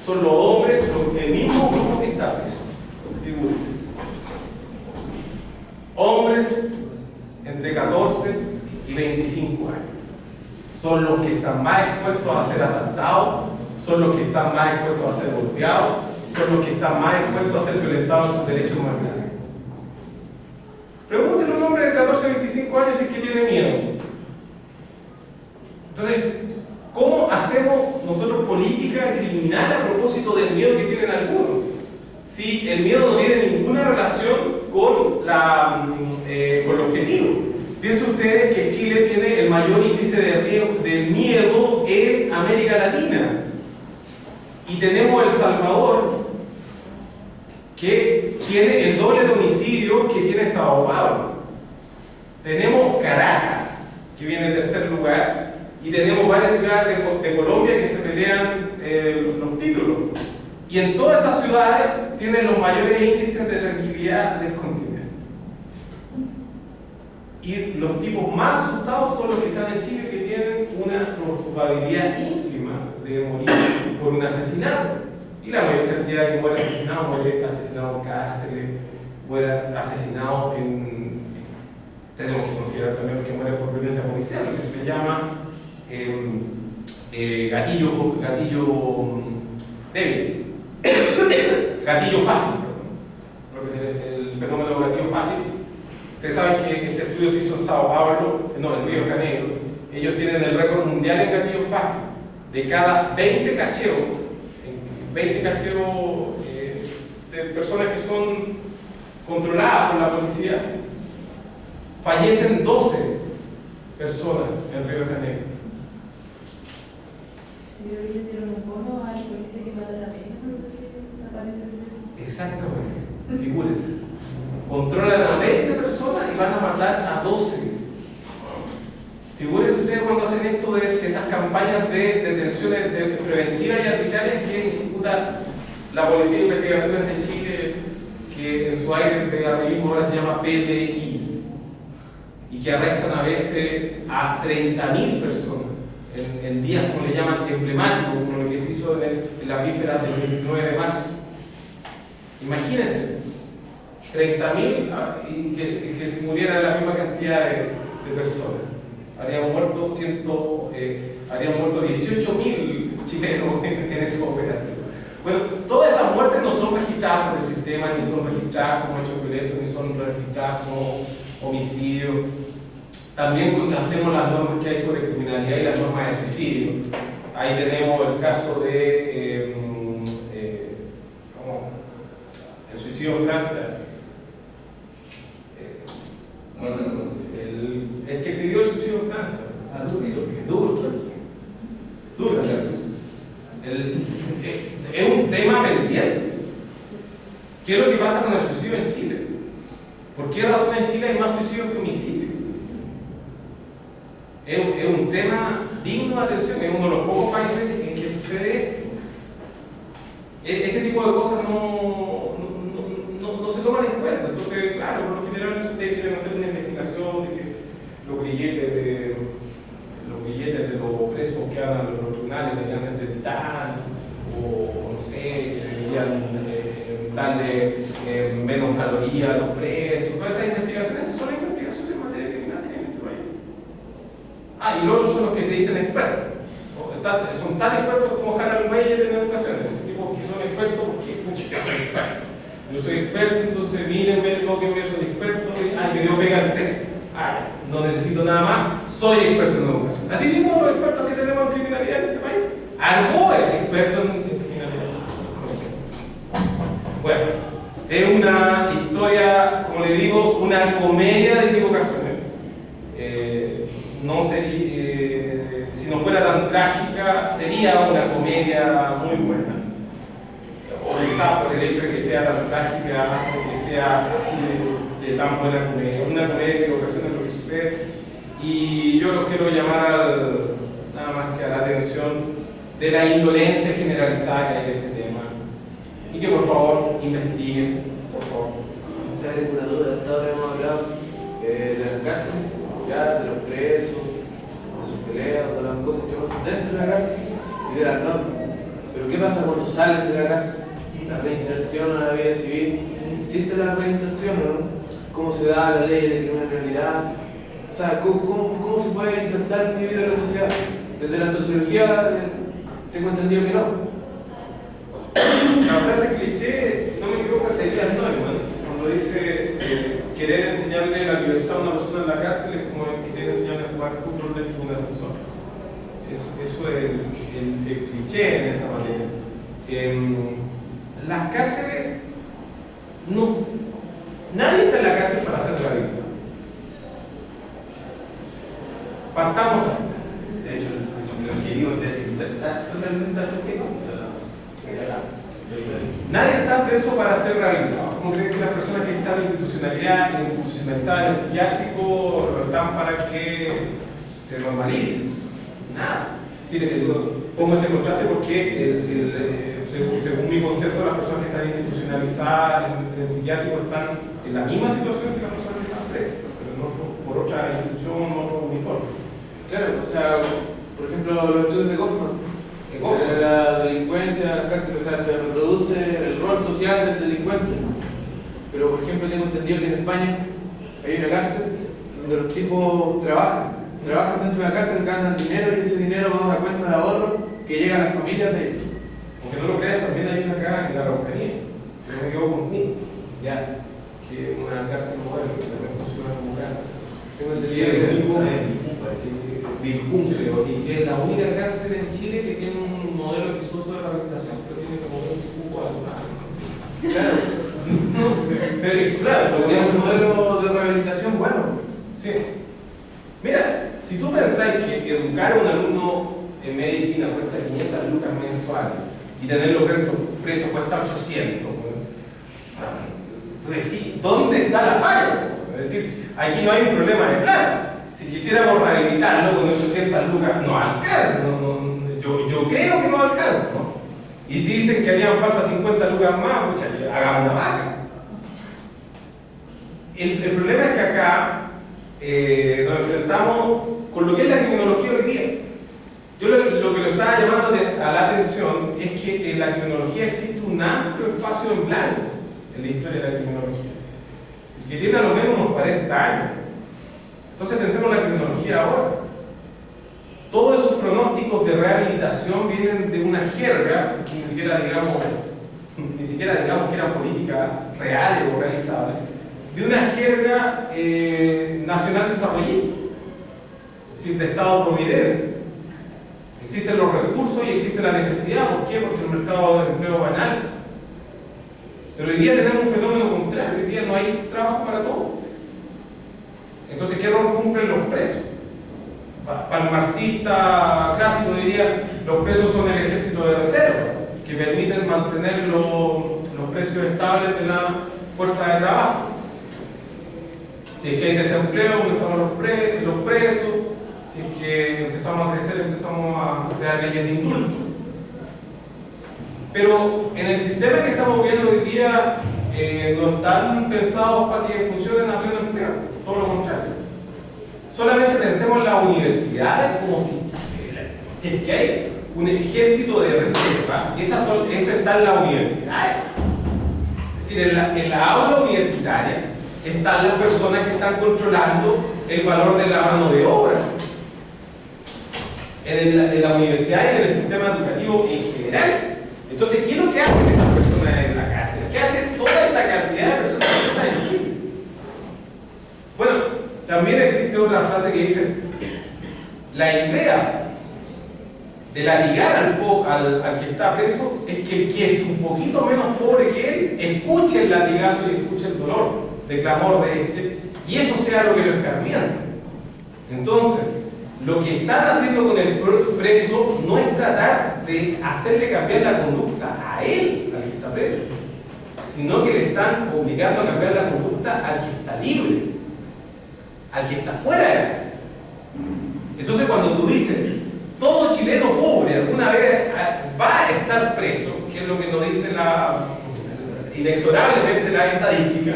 Son los hombres, el mismo grupo que está preso. Figúrense. Hombres entre 14 y 25 años. Son los que están más expuestos a ser asaltados, son los que están más expuestos a ser golpeados, son los que están más expuestos a ser violentados en sus derechos más graves. Pregúntenle a un hombre de 14 a 25 años si es que tiene miedo. Entonces, ¿cómo hacemos nosotros política criminal a propósito del miedo que tienen algunos? Si el miedo no tiene ninguna relación con el objetivo. Piensen ustedes que Chile tiene el mayor índice de miedo en América Latina. Y tenemos El Salvador, que tiene el doble de homicidios que tiene Sao Paulo. Tenemos Caracas, que viene en tercer lugar, y tenemos varias ciudades de Colombia que se pelean los títulos. Y en todas esas ciudades tienen los mayores índices de tranquilidad del continente. Y los tipos más asustados son los que están en Chile, que tienen una probabilidad ínfima de morir por un asesinato. Y la mayor cantidad que muere asesinado en cárceles, muere asesinado en... Tenemos que considerar también que muere por violencia policial, lo que se le llama gatillo débil, gatillo fácil, lo que es el fenómeno de gatillo fácil. Ustedes saben que este estudio se hizo en Sao Paulo, no, en Río de Janeiro. Ellos tienen el récord mundial en gatillo fácil. De cada 20 cacheos, de personas que son controladas por la policía, fallecen 12 personas en Río de Janeiro. Si yo le dieron un bono al policía que mata la pena, no aparece. Exactamente, figúrense. Controlan a 20 personas y van a matar a 12. Figúrense ustedes cuando hacen esto de esas campañas de detenciones preventivas y arbitrarias que ejecuta la Policía de Investigaciones de Chile, que en su aire de arribismo ahora se llama PDI, y que arrestan a veces a 30.000 personas en días, como le llaman, emblemáticos, como lo que se hizo en la víspera del 29 de marzo. Imagínense, 30.000 y que se muriera la misma cantidad de personas. Habrían muerto 18.000 chilenos en ese operativo. Bueno, todas esas muertes no son registradas por el sistema, ni son registradas como hechos violentos, ni son registradas como homicidios. También contrastemos las normas que hay sobre criminalidad y las normas de suicidio. Ahí tenemos el caso de el suicidio en Francia. El que escribió el suicidio en Francia. Durkheim. Es un tema pendiente. ¿Qué es lo que pasa con el suicidio en Chile? ¿Por qué razón en Chile hay más suicidios que homicidios? Es un tema digno de atención, es uno de los pocos países en que sucede esto. Ese tipo de cosas no se toman en cuenta. Entonces, claro, por lo general ustedes quieren hacer una investigación de que los billetes de los presos que hagan los tribunales deberían ser de titanio, o no sé, deberían darle menos calorías a los presos. Todas esas investigaciones, esas son las investigaciones en materia criminal que hay en este país. Y los otros son los que se dicen expertos. Son tan expertos como Harald Weyer en educación. Esos tipos que son expertos porque yo soy experto. Yo soy experto, entonces mírenme todo que yo soy experto y me dio pega al ser. No necesito nada más, soy experto en educación. Así mismo los expertos que tenemos en criminalidad en este país. Argó es experto en criminalidad. Bueno, es una historia, como le digo, una comedia de equivocaciones. No sería, si no fuera tan trágica, sería una comedia muy buena. O quizás por el hecho de que sea tan trágica, hace que sea así de tan buena comedia. Una comedia de equivocaciones es lo que sucede. Y yo los quiero llamar nada más que a la atención de la indolencia generalizada que hay de este tema. Y que por favor investiguen, por favor. O sea, tengo una duda. Hasta ahora hemos hablado de las cárceles, ya, de los presos, de sus peleas, de las cosas que pasan dentro de la cárcel y de las normas. Pero ¿qué pasa cuando salen de la cárcel? La reinserción a la vida civil. ¿Existe la reinserción o no? ¿Cómo se da la ley de criminalidad? O sea, ¿cómo se puede insertar un individuo en la sociedad? Desde la sociología tengo entendido que no. La frase cliché, si no me equivoco, es de Elias Neumann, cuando dice querer enseñarle la libertad a una persona en la cárcel es como querer enseñarle a jugar fútbol dentro de un ascensor. Eso es el cliché en esta materia. Las cárceles, nadie está en la cárcel para ser rehabilitado. Partamos. De hecho, lo que digo es desinsertar socialmente al sujeto. Nadie está preso para ser rehabilitado. ¿Cómo creen que las personas que están institucionalizadas en el psiquiátrico lo están para que se normalicen? Nada. Sí, pongo este contraste porque, según mi concepto, las personas que están institucionalizadas en el psiquiátrico están en la misma situación que las personas que están presas, pero por otra institución, otro uniforme. Claro, o sea, por ejemplo, los estudios de Goffman. La delincuencia en las cárceles, o sea, se reproduce el rol social del delincuente. Pero, por ejemplo, tengo entendido que en España hay una cárcel donde los tipos trabajan dentro de la cárcel, ganan dinero y ese dinero va a una cuenta de ahorro que llega a las familias de ellos. Aunque no lo crean, también hay una acá en la Araucanía, si no me equivoco, en Cun, ya, que es una cárcel moderna que también funciona como cárcel. Tengo Y entendido es que Vilcún, creo, y que es la única cárcel en Chile que tiene un modelo exitoso de rehabilitación, pero tiene como un cupo alguna. claro, No sé, pero claro, tenemos un modelo de rehabilitación bueno. sí. Mira, si tú pensáis que educar a un alumno en medicina cuesta 500 lucas mensuales y tenerlo preso cuesta 800, tú decís, ¿dónde está la falla? Es decir, aquí no hay un problema de plata. Si quisiéramos rehabilitarlo con 800 lucas, no alcanza. Yo creo que no alcanza, ¿no? Y si dicen que harían falta 50 lucas más, mucha, hagamos una vaca. El problema es que acá nos enfrentamos con lo que es la criminología hoy día. Yo lo que lo estaba llamando a la atención es que en la criminología existe un amplio espacio en blanco en la historia de la criminología, que tiene a lo menos unos 40 años. Entonces pensemos en la criminología ahora. Todos esos pronósticos de rehabilitación vienen de una jerga que ni siquiera digamos que eran políticas reales o realizables, de una jerga nacional desarrollista, es decir, de Estado providencia. Existen los recursos y existe la necesidad. ¿Por qué? Porque el mercado de empleo va en alza. Pero hoy día tenemos un fenómeno contrario. Hoy día no hay trabajo para todos. Entonces, ¿qué rol cumplen los presos? Para el marxista clásico diría, los presos son el ejército de reserva, que permiten mantener los precios estables de la fuerza de trabajo. Si es que hay desempleo, aumentamos los presos. Si es que empezamos a crecer, empezamos a crear leyes de indulto. Pero en el sistema que estamos viendo hoy día no están pensados para que funcionen a pleno empleo, todo lo contrario. Solamente pensemos en las universidades como si es que hay un ejército de reserva, eso está en las universidades. Es decir, en la aula universitaria están las personas que están controlando el valor de la mano de obra. En la universidad y en el sistema educativo en general. Entonces, ¿qué es lo que hacen esas personas en la cárcel? ¿Qué hacen toda esta cantidad de personas que están en Chile? Bueno, también existe otra frase que dice, La idea de latigar al que está preso es que el que es un poquito menos pobre que él escuche el latigazo y escuche el dolor de clamor de este, y eso sea lo que lo escarmienta. Entonces, lo que están haciendo con el preso no es tratar de hacerle cambiar la conducta a él, al que está preso, sino que le están obligando a cambiar la conducta al que está libre, al que está fuera de la cárcel. Entonces, cuando tú dices, todo chileno pobre alguna vez va a estar preso, que es lo que nos dice inexorablemente la estadística,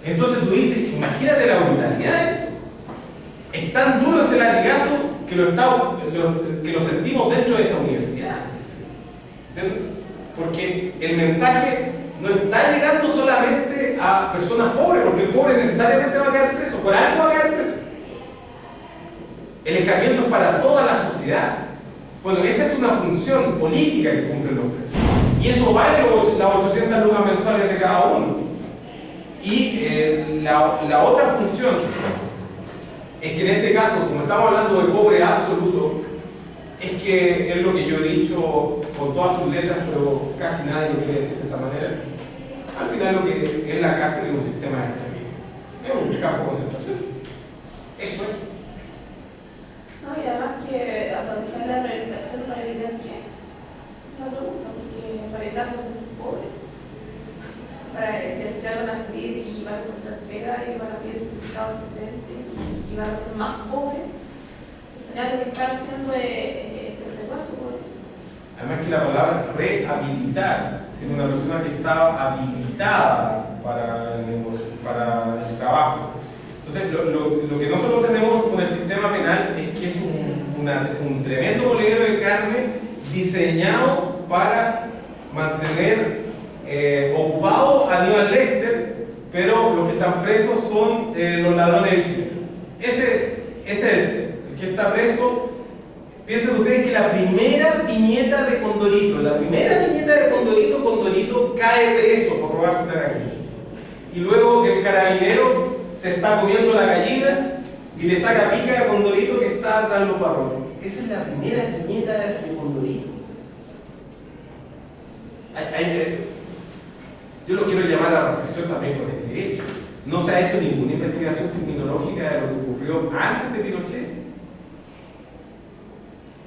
entonces tú dices, imagínate la brutalidad de esto. Es tan duro este latigazo que lo sentimos dentro de esta universidad. ¿Entiendes? Porque el mensaje no está llegando solamente a personas pobres, porque el pobre necesariamente va a quedar preso, por algo va a quedar preso. El escarmiento es para toda la sociedad. Bueno, esa es una función política que cumplen los presos. Y eso vale las 800 lucas mensuales de cada uno. Y la otra función es que en este caso, como estamos hablando de pobre absoluto, es que es lo que yo he dicho con todas sus letras, pero casi nadie lo quiere decir de esta manera. Al final lo que es la cárcel es un sistema de exterminio. Es un campo de concentración. Eso es. No, y además que aprovechar la rehabilitación, ¿qué? Es una pregunta, porque rehabilitar porque son pobres. Para si al final van a salir y van a encontrar pega y van a tener certificado presente y van a ser más pobres, pues sería lo que están haciendo perpetuar su pobreza. Además que la palabra rehabilitar, sino una persona que está habilitada para el trabajo. Entonces, lo que nosotros tenemos con el sistema penal es que es un tremendo moledero de carne diseñado para mantener ocupado a Aníbal Lecter, pero los que están presos son los ladrones de bicicleta. Ese es el que está preso. Piensen ustedes que la primera viñeta de Condorito, Condorito cae preso por robarse una gallina. Y luego el carabinero se está comiendo la gallina y le saca pica a Condorito que está atrás de los barrotes. Esa es la primera viñeta de Condorito. Yo lo quiero llamar a la reflexión también con este hecho. No se ha hecho ninguna investigación criminológica de lo que ocurrió antes de Pinochet.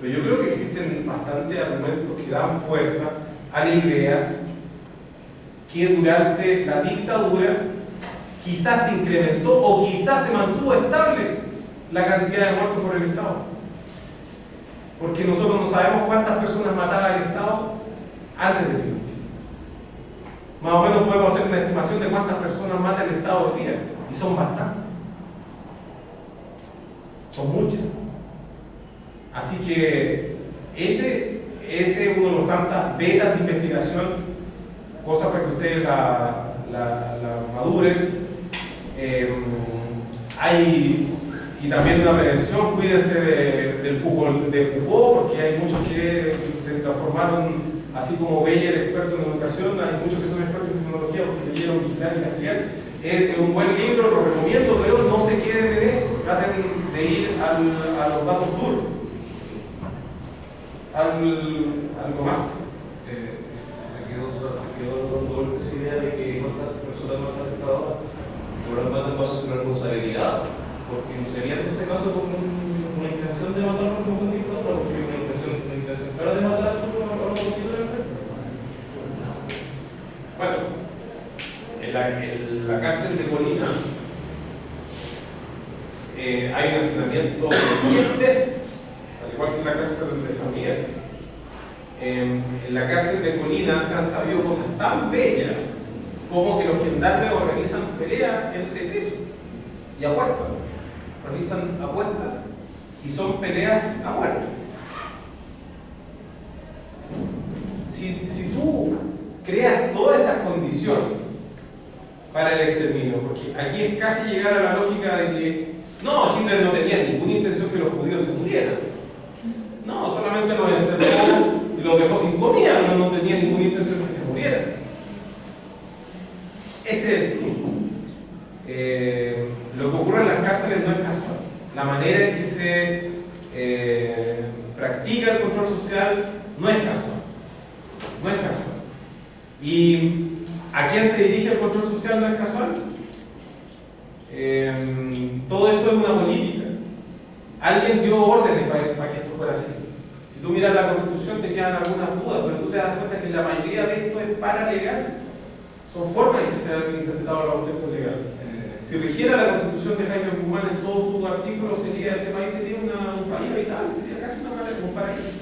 Pero yo creo que existen bastantes argumentos que dan fuerza a la idea que durante la dictadura quizás se incrementó o quizás se mantuvo estable la cantidad de muertos por el Estado. Porque nosotros no sabemos cuántas personas mataba el Estado antes de Pinochet. Más o menos podemos hacer una estimación de cuántas personas mata el Estado hoy día, y son bastantes. Son muchas. Así que ese es uno de los tantas vetas de investigación, cosas para que ustedes la maduren. Y también una prevención, cuídense del fútbol, porque hay muchos que se transformaron, así como Beyer, experto en educación, hay muchos que son expertos en tecnología porque leyeron Vigilar y Castigar. Es un buen libro, lo recomiendo, pero no se queden en eso, traten de ir a los datos duros. ¿Algo más? Me quedó con esa idea de que cuántas personas matan al Estado probablemente pasa su responsabilidad, porque no sería en ese caso como una intención de matar como fue un dictador, porque una intención clara de matar a todos lo posible. Bueno, en la cárcel de Colina hay un hacinamiento de 10 veces, al igual que en la cárcel de San Miguel. En la cárcel de Colina se han sabido cosas tan bellas como que los gendarmes organizan peleas entre presos y apuestas. Realizan apuestas y son peleas a muerte. Si tú creas todas estas condiciones para el exterminio, porque aquí es casi llegar a la lógica de que no, Hitler no tenía ninguna intención que los judíos se murieran. No, solamente los encerró y los dejó sin comida, pero no tenía ninguna intención que se murieran. Ese es el punto. Lo que ocurre en las cárceles no es casual. La manera en que se practica el control social no es casual. No es casual. ¿Y a quién se dirige el control social no es casual? Todo eso es una política. Alguien dio órdenes para que esto fuera así. Si tú miras la Constitución te quedan algunas dudas, pero tú te das cuenta que la mayoría de esto es paralegal. Son formas en que se han interpretado los contextos legales. Si rigiera la Constitución de Jaime Guzmán en todos sus artículos, este país sería un país habitable, sería casi un paraíso.